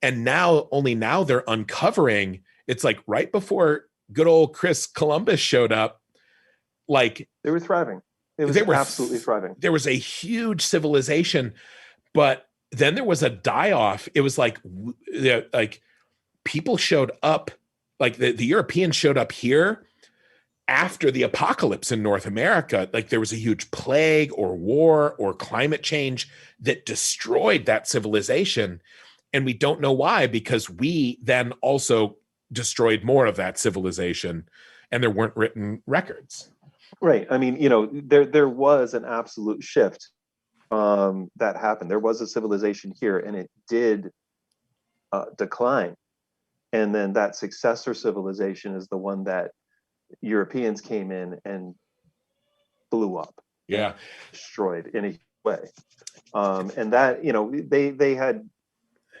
And only now they're uncovering. It's like right before good old Chris Columbus showed up, like, they were thriving. They were absolutely thriving. There was a huge civilization, but then there was a die-off. It was like people showed up, like the Europeans showed up here after the apocalypse in North America. Like, there was a huge plague or war or climate change that destroyed that civilization. And we don't know why, because we then also destroyed more of that civilization, and there weren't written records. Right. I mean, there was an absolute shift that happened. There was a civilization here, and it did decline. And then that successor civilization is the one that Europeans came in and blew up, Yeah. destroyed in a way. And that, they had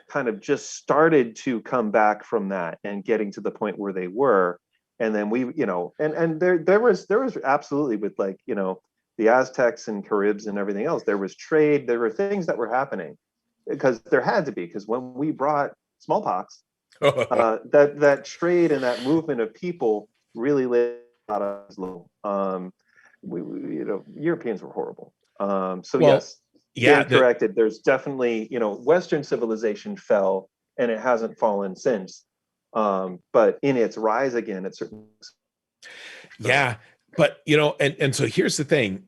kind of just started to come back from that and getting to the point where they were. And then and there was absolutely, with like, the Aztecs and Caribs and everything else, there was trade, there were things that were happening, because there had to be, because when we brought smallpox, that trade and that movement of people really laid a lot of low. Europeans were horrible. So Well, yes, yeah, being corrected. There's definitely, Western civilization fell, and it hasn't fallen since. But in its rise again, it's certainly. yeah, but and so here's the thing.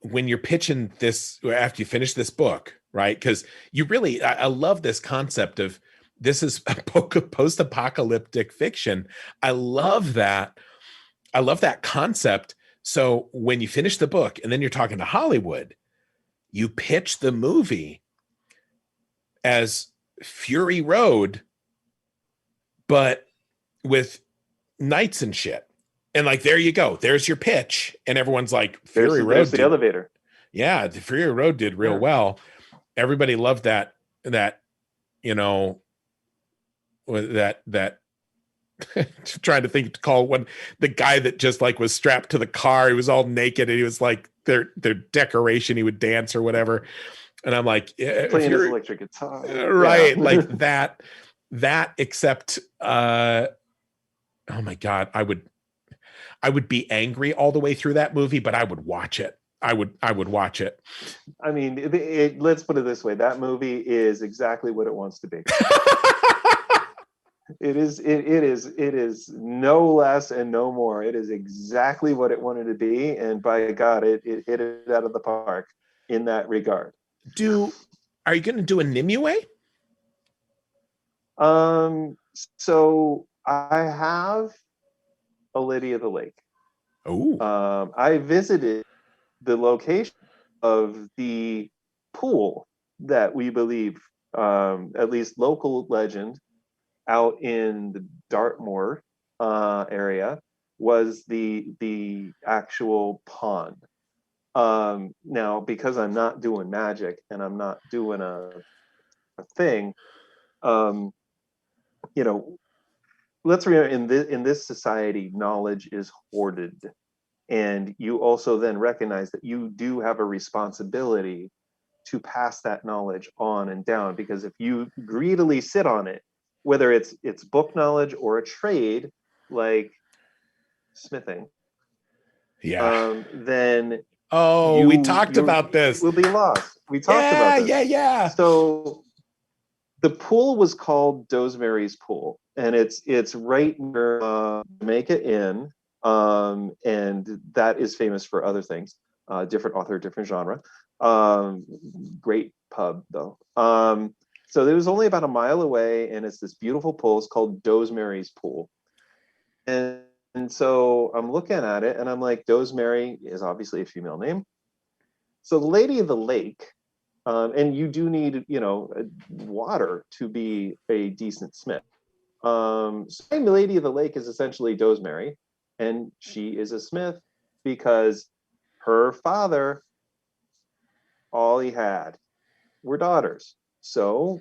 When you're pitching this, after you finish this book, right? Because you really, I love this concept of, this is a book of post-apocalyptic fiction. I love that. I love that concept. So when you finish the book and then you're talking to Hollywood, you pitch the movie as Fury Road, but with knights and shit. And like, there you go. There's your pitch. And everyone's like, Fury Road. There's the elevator. Yeah, the Fury Road did real well. Everybody loved that trying to think to call one, the guy that just like was strapped to the car. He was all naked and he was like their decoration. He would dance or whatever. And I'm like, playing his electric guitar. Right. Yeah. Like that, except, oh my God, I would be angry all the way through that movie, but I would watch it. I would watch it. I mean, let's put it this way. That movie is exactly what it wants to be. It is no less and no more. It is exactly what it wanted to be. And by God, it hit it out of the park in that regard. Are you going to do a Nimue? So I have a Lady of the Lake. Oh. I visited the location of the pool that we believe, at least local legend, out in the Dartmoor area, was the actual pond. Now, because I'm not doing magic and I'm not doing a thing, let's remember, in this society, knowledge is hoarded, and you also then recognize that you do have a responsibility to pass that knowledge on and down, because if you greedily sit on it, whether it's book knowledge or a trade like smithing, then we talked about this. Will be lost. We talked about this. Yeah. So the pool was called Dozemary's Pool, and it's right near Jamaica Inn, and that is famous for other things. Different author, different genre. Great pub though. So it was only about a mile away, and it's this beautiful pool. It's called Dozemary's Pool. And so I'm looking at it, and I'm like, Dosemary is obviously a female name. So the Lady of the Lake, and you do need, water to be a decent smith. So the Lady of the Lake is essentially Dosemary, and she is a smith because her father, all he had were daughters. So,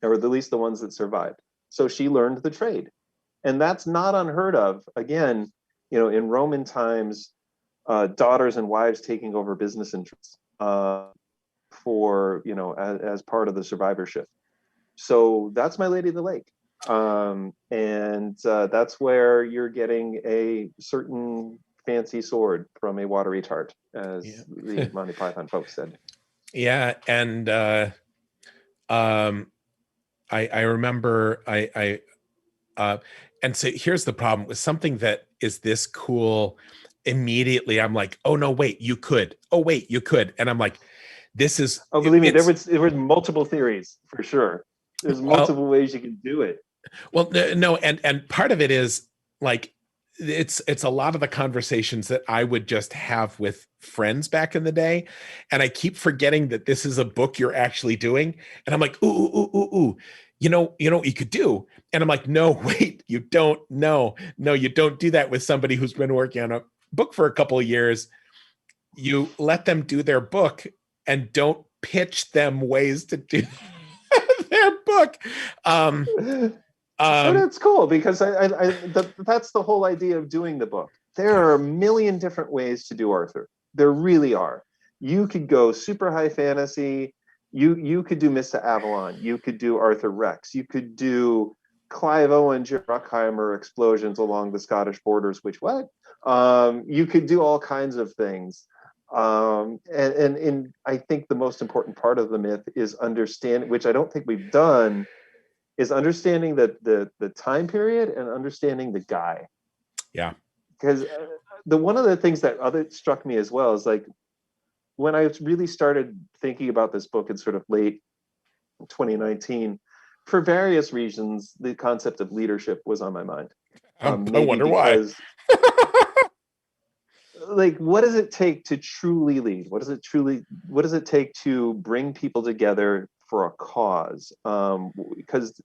or at least the ones that survived. So she learned the trade. And that's not unheard of. Again, in Roman times, daughters and wives taking over business interests for, as part of the survivorship. So that's my Lady of the Lake. And that's where you're getting a certain fancy sword from a watery tart, as the Monty Python folks said. Yeah. And I remember and so here's the problem with something that is this cool. Immediately I'm like, oh no, wait, you could. Oh wait, you could. And I'm like, this is. Oh, believe me, there was multiple theories for sure. There's multiple ways you can do it. Well, no, and part of it is like, it's a lot of the conversations that I would just have with friends back in the day. And I keep forgetting that this is a book you're actually doing. And I'm like, ooh. you know what you could do? And I'm like, no, wait, you don't. No, you don't do that with somebody who's been working on a book for a couple of years. You let them do their book and don't pitch them ways to do their book. Um, But um, it's cool because that's the whole idea of doing the book. There yeah, are a million different ways to do Arthur. There really are. You could go super high fantasy. You could do Mr. Avalon. You could do Arthur Rex. You could do Clive Owen, Jim Bruckheimer explosions along the Scottish borders. Which what? You could do all kinds of things. And I think the most important part of the myth is understand, which I don't think we've done, is understanding the time period and understanding the guy. yeah. Because the one of the things that other struck me as well is like when I really started thinking about this book in sort of late 2019, for various reasons, the concept of leadership was on my mind. I Maybe wonder why. because like what does it take to truly lead? What does it take to bring people together for a cause? Because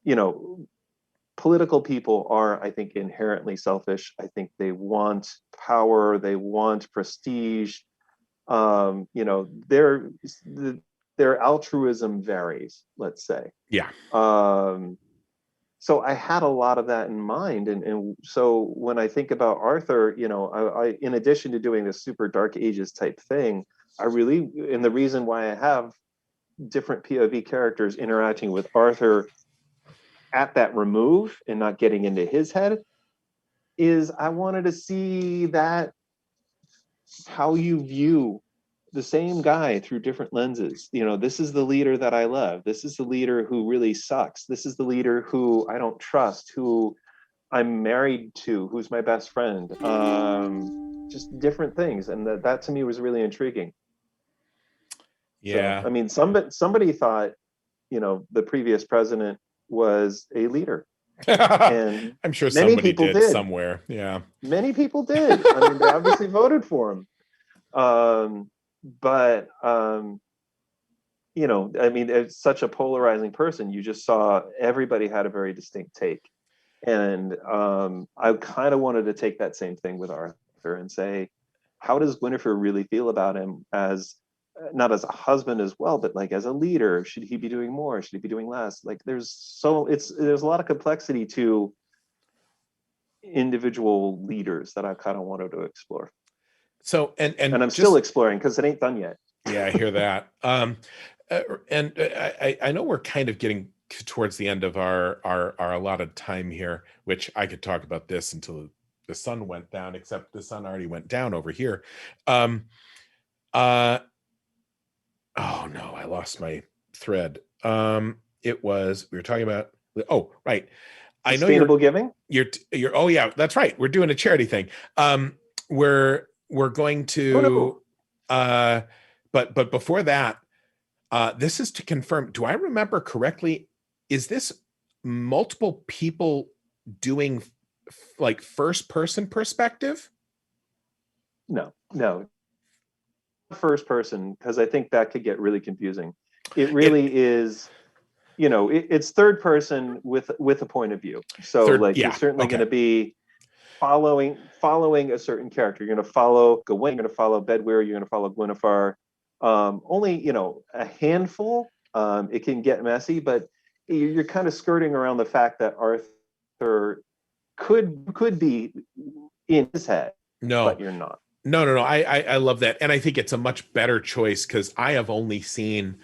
you know, political people are, I think, inherently selfish. I think they want power, they want prestige. You know, their altruism varies, let's say. Yeah. Um, so I had a lot of that in mind, and so when I think about Arthur, you know, I in addition to doing this super dark ages type thing, I really, and the reason why I have different POV characters interacting with Arthur at that remove and not getting into his head is I wanted to see that how you view the same guy through different lenses. You know, this is the leader that I love. This is the leader who really sucks. This is the leader who I don't trust, who I'm married to, who's my best friend. Just different things. And that to me was really intriguing. So, Yeah. I mean, somebody thought, you know, the previous president was a leader. And I'm sure many somebody people did did. somewhere. Yeah. Many people did. I mean, they obviously voted for him. Um, but you know, I mean, it's such a polarizing person. You just saw everybody had a very distinct take, and I kind of wanted to take that same thing with Arthur and say, how does Guinevere really feel about him as not as a husband as well, but like as a leader? Should he be doing more? Should he be doing less? Like, there's a lot of complexity to individual leaders that I kind of wanted to explore. So And I'm still just exploring because it ain't done yet. yeah, I hear that. And I know we're kind of getting towards the end of our allotted time here, which I could talk about this until the sun went down, except the sun already went down over here. Um, uh, oh no, I lost my thread. It was we were talking about. Oh, right. I know Sustainable giving. you're. Oh yeah, that's right. We're doing a charity thing. Um, we're going Oh to. no. Uh, but before that. This is to confirm. Do I remember correctly? Is this multiple people doing like first person perspective? No, first person, because I think that could get really confusing. It It really is, you know, it's third person with a point of view. So third, like you're yeah, certainly going okay, to be following a certain character. You're going to follow Gawain, you're going to follow Bedwyr, you're going to follow Guinevere. Only, you know, a handful. It can get messy, but you're kind of skirting around the fact that Arthur could be in his head, but no, you're not. no. I love that, and I think it's a much better choice because I have only seen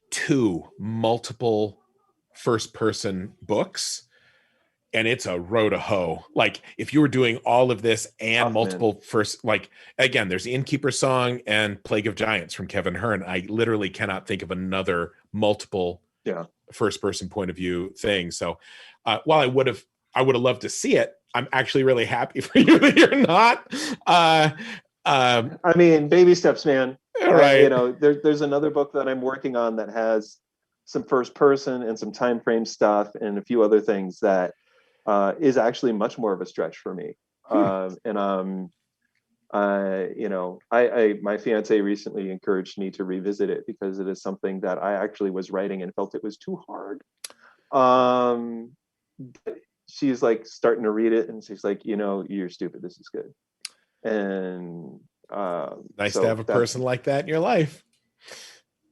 two multiple first person books, and it's a row to hoe. Like if you were doing all of this and Tough man. multiple first, like again, there's the Innkeeper Song and Plague of Giants from Kevin Hearn. I literally cannot think of another multiple Yeah. first person point of view thing. So while I would have loved to see it, I'm actually really happy for you that you're not. Uh, I mean, baby steps, man. You right. know, there's another book that I'm working on that has some first person and some time frame stuff and a few other things that is actually much more of a stretch for me. Hmm. And you know, my fiance recently encouraged me to revisit it because it is something that I actually was writing and felt it was too hard. Um, she's like starting to read it, and she's like, you're stupid. This is good. And Nice to so have a that's person like that in your life.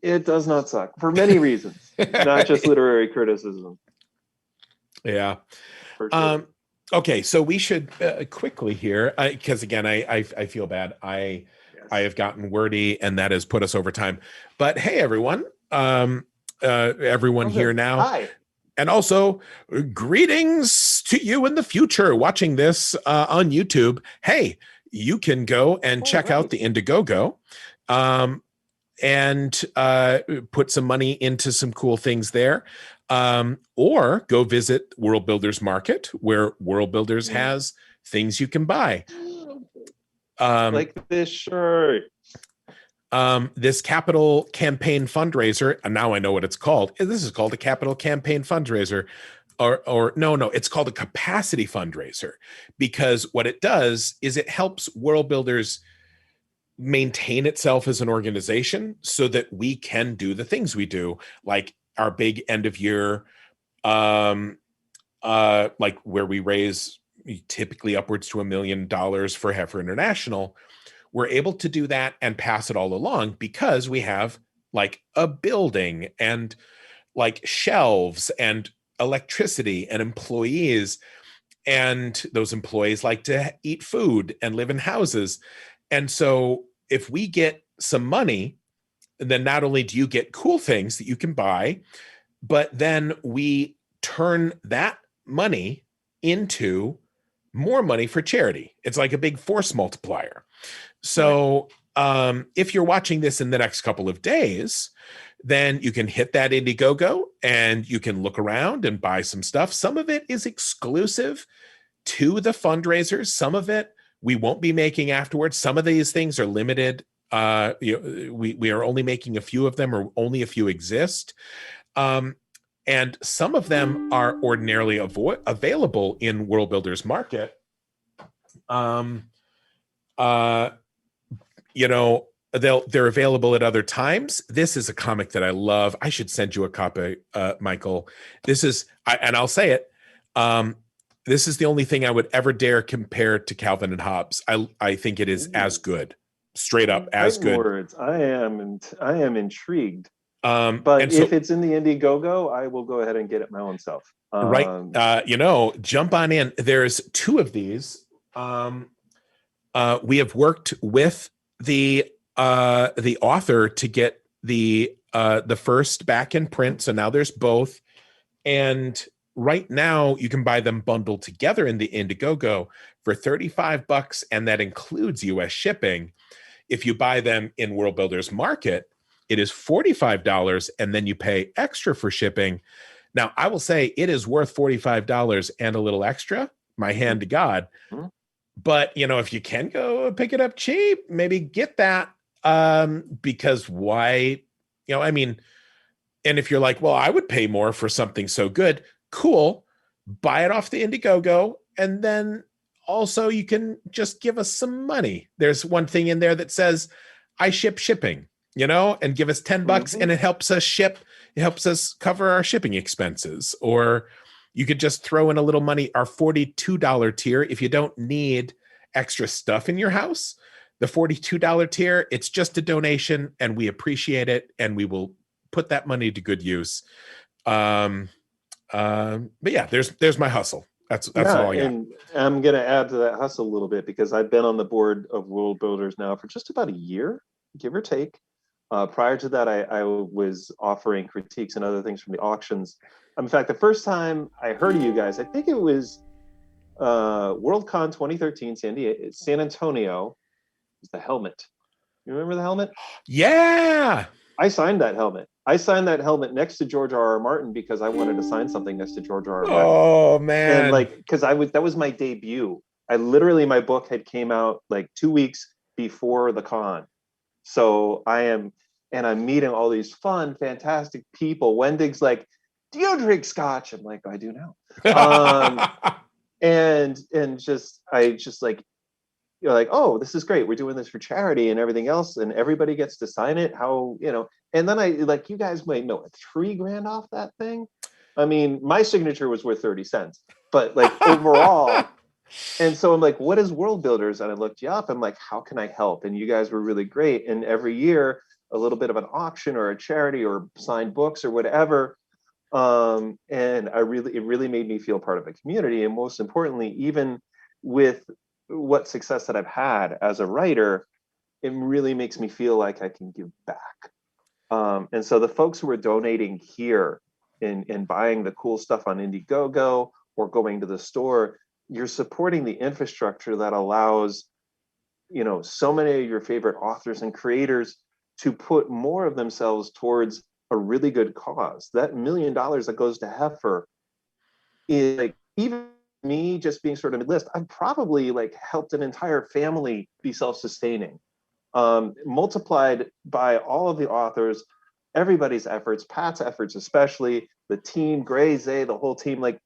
it. Does not suck for many reasons, not just literary criticism. Yeah. For sure. Okay, so we should quickly here, because again, I feel bad. I Yes. have gotten wordy, and that has put us over time. But hey, everyone, everyone Okay. here now, Hi. and also greetings to you in the future watching this on YouTube. Hey, you can go and check out the Indiegogo. And put some money into some cool things there. Or go visit World Builders Market, where World Builders has things you can buy. Like this shirt. This capital campaign fundraiser, and now I know what it's called. This is called a capital campaign fundraiser. Or no, it's called a capacity fundraiser, because what it does is it helps World Builders maintain itself as an organization so that we can do the things we do, like our big end of year, like where we raise typically upwards to $1 million for Heifer International. We're able to do that and pass it all along because we have like a building and like shelves and electricity and employees, and those employees like to eat food and live in houses. And so if we get some money, then not only do you get cool things that you can buy, but then we turn that money into more money for charity. It's like a big force multiplier. So if you're watching this in the next couple of days, then you can hit that Indiegogo and you can look around and buy some stuff. Some of it is exclusive to the fundraisers. Some of it we won't be making afterwards. Some of these things are limited. We are only making a few of them, or only a few exist. And some of them are ordinarily available in World Builders Market. They're available at other times. This is a comic that I love. I should send you a copy, Michael. And I'll say it. This is the only thing I would ever dare compare to Calvin and Hobbes. I think it is as good, straight up as good. Words. I am intrigued. But if it's in the Indiegogo, I will go ahead and get it my own self. Right. Jump on in. There's 2 of these. We have worked with the author to get the first back in print. So now there's both. And right now you can buy them bundled together in the Indiegogo for $35, and that includes US shipping. If you buy them in World Builders Market, it is $45, and then you pay extra for shipping. Now, I will say it is worth $45 and a little extra, my hand to God. Mm-hmm. But, if you can go pick it up cheap, maybe get that, because why, and if you're like, well, I would pay more for something so good, cool, buy it off the Indiegogo, and then also you can just give us some money. There's one thing in there that says, I ship shipping, and give us $10, and it helps us ship. It helps us cover our shipping expenses. Or you could just throw in a little money, our $42 tier, if you don't need extra stuff in your house. The $42 tier, it's just a donation, and we appreciate it, and we will put that money to good use. But yeah, there's my hustle. That's all I got. And I'm going to add to that hustle a little bit, because I've been on the board of World Builders now for just about a year, give or take. Prior to that, I was offering critiques and other things from the auctions. In fact, the first time I heard of you guys, I think it was WorldCon 2013, San Antonio. It was the helmet. You remember the helmet? Yeah. I signed that helmet. I signed that helmet next to George R.R. Martin because I wanted to sign something next to George R.R. Martin. Oh man! And because that was my debut. My book had came out like 2 weeks before the con. So I'm meeting all these fun, fantastic people. Wendig's like, "Do you drink scotch?" I'm like, "I do now." And I just like, you're like, "Oh, this is great. We're doing this for charity and everything else, and everybody gets to sign it." And then I like, you guys might know $3,000 off that thing. I mean, my signature was worth 30 cents, but like overall. And so I'm like, what is World Builders? And I looked you up. I'm like, how can I help? And you guys were really great. And every year, a little bit of an auction or a charity or signed books or whatever. And it really made me feel part of a community. And most importantly, even with what success that I've had as a writer, it really makes me feel like I can give back. And so the folks who are donating here and buying the cool stuff on Indiegogo or going to the store, you're supporting the infrastructure that allows, so many of your favorite authors and creators to put more of themselves towards a really good cause. That $1 million that goes to Heifer is like, even me just being sort of mid-list, I've probably like helped an entire family be self-sustaining. Multiplied by all of the authors, everybody's efforts, Pat's efforts, especially the team, Gray, Zay, the whole team, like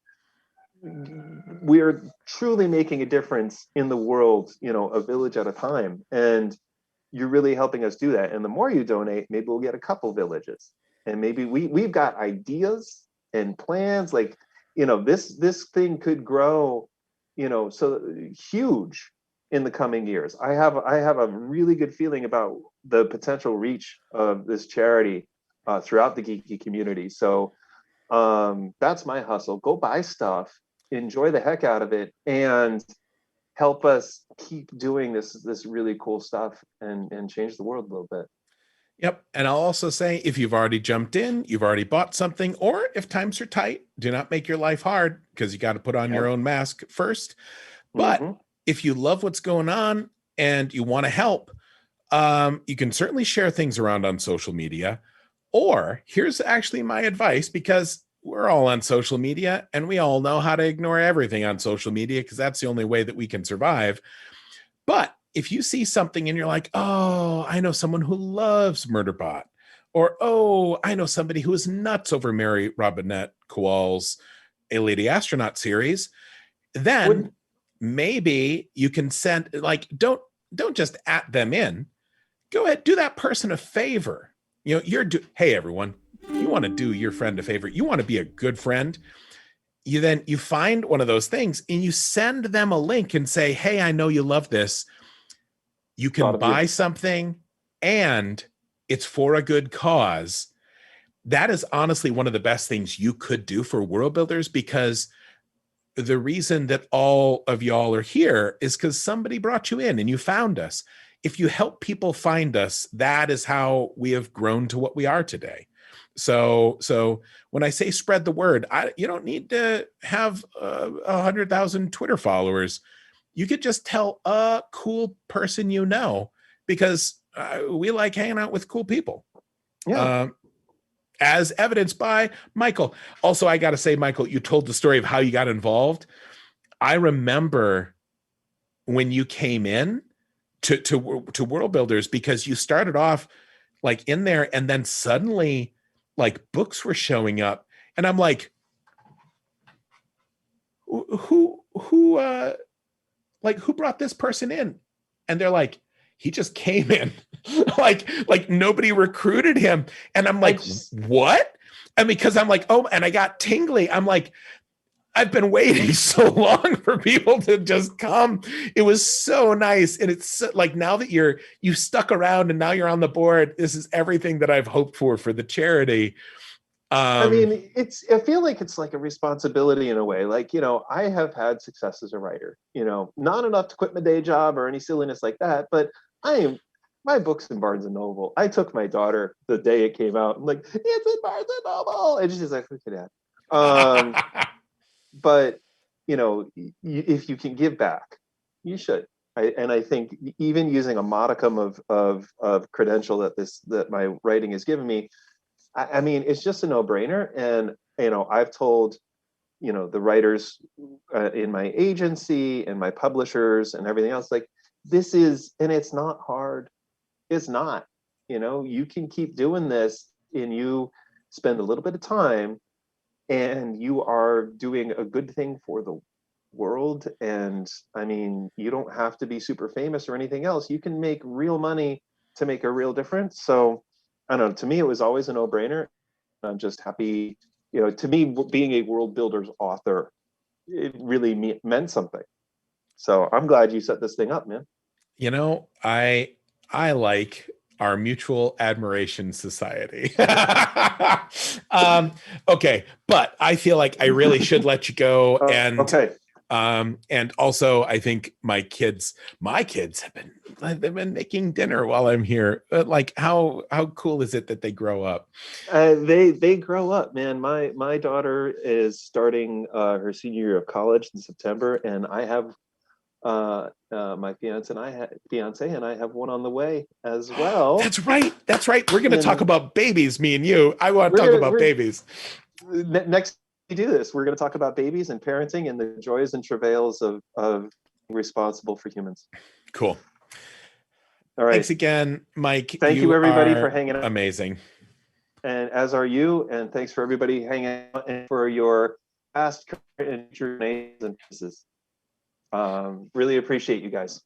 we're truly making a difference in the world, a village at a time. And you're really helping us do that. And the more you donate, maybe we'll get a couple villages. And maybe we've got ideas and plans, like, this thing could grow, so huge in the coming years. I have a really good feeling about the potential reach of this charity throughout the geeky community. So that's my hustle. Go buy stuff, enjoy the heck out of it, and help us keep doing this really cool stuff and change the world a little bit. Yep. And I'll also say, if you've already jumped in, you've already bought something, or if times are tight, do not make your life hard, because you got to put on your own mask first. But if you love what's going on and you want to help, you can certainly share things around on social media. Or here's actually my advice, because we're all on social media and we all know how to ignore everything on social media, because that's the only way that we can survive. But if you see something and you're like, oh, I know someone who loves Murderbot, or, oh, I know somebody who is nuts over Mary Robinette Kowal's A Lady Astronaut series, then maybe you can send, like, don't just at them in. Go ahead, do that person a favor. Hey, everyone, you want to do your friend a favor. You want to be a good friend. You find one of those things and you send them a link and say, hey, I know you love this. You can buy something and it's for a good cause. That is honestly one of the best things you could do for World Builders, because the reason that all of y'all are here is because somebody brought you in and you found us. If you help people find us, that is how we have grown to what we are today. So when I say spread the word, you don't need to have 100,000 Twitter followers. You could just tell a cool person, because we like hanging out with cool people. Yeah. As evidenced by Michael. Also, I got to say, Michael, you told the story of how you got involved. I remember when you came in to World Builders, because you started off like in there, and then suddenly like books were showing up, and I'm like, who brought this person in? And they're like, he just came in. like nobody recruited him. And I'm like, what? And because I'm like, oh, and I got tingly. I'm like, I've been waiting so long for people to just come. It was so nice. And it's so, like, now that you stuck around and now you're on the board, this is everything that I've hoped for the charity. I mean, I feel like it's like a responsibility in a way. Like, I have had success as a writer, not enough to quit my day job or any silliness like that, but my book's in Barnes and Noble. I took my daughter the day it came out. I'm like, it's in Barnes and Noble. And she's like, look at that. But, if you can give back, you should. And I think even using a modicum of credential that my writing has given me, I mean, it's just a no-brainer. And, I've told, the writers in my agency and my publishers and everything else, like, and it's not hard. It's not, you can keep doing this, and you spend a little bit of time and you are doing a good thing for the world. And I mean, you don't have to be super famous or anything else. You can make real money to make a real difference. So I don't know, to me, it was always a no-brainer. I'm just happy, to me, being a world builder's author, it really meant something. So I'm glad you set this thing up, man. I like our mutual admiration society. Okay, but I feel like I really should let you go. Okay. And also I think my kids they've been making dinner while I'm here. Like how cool is it that they grow up? They grow up, man. My daughter is starting her senior year of college in September, and I have my fiance and I have one on the way as well. That's right. We're going to talk about babies, me and you. I want to talk about babies. Next we do this, we're going to talk about babies and parenting and the joys and travails of being responsible for humans. Cool. All right. Thanks again, Mike. Thank you everybody for hanging out. Amazing. And as are you. And thanks for everybody hanging out and for your past, current, and future names and pieces. Really appreciate you guys.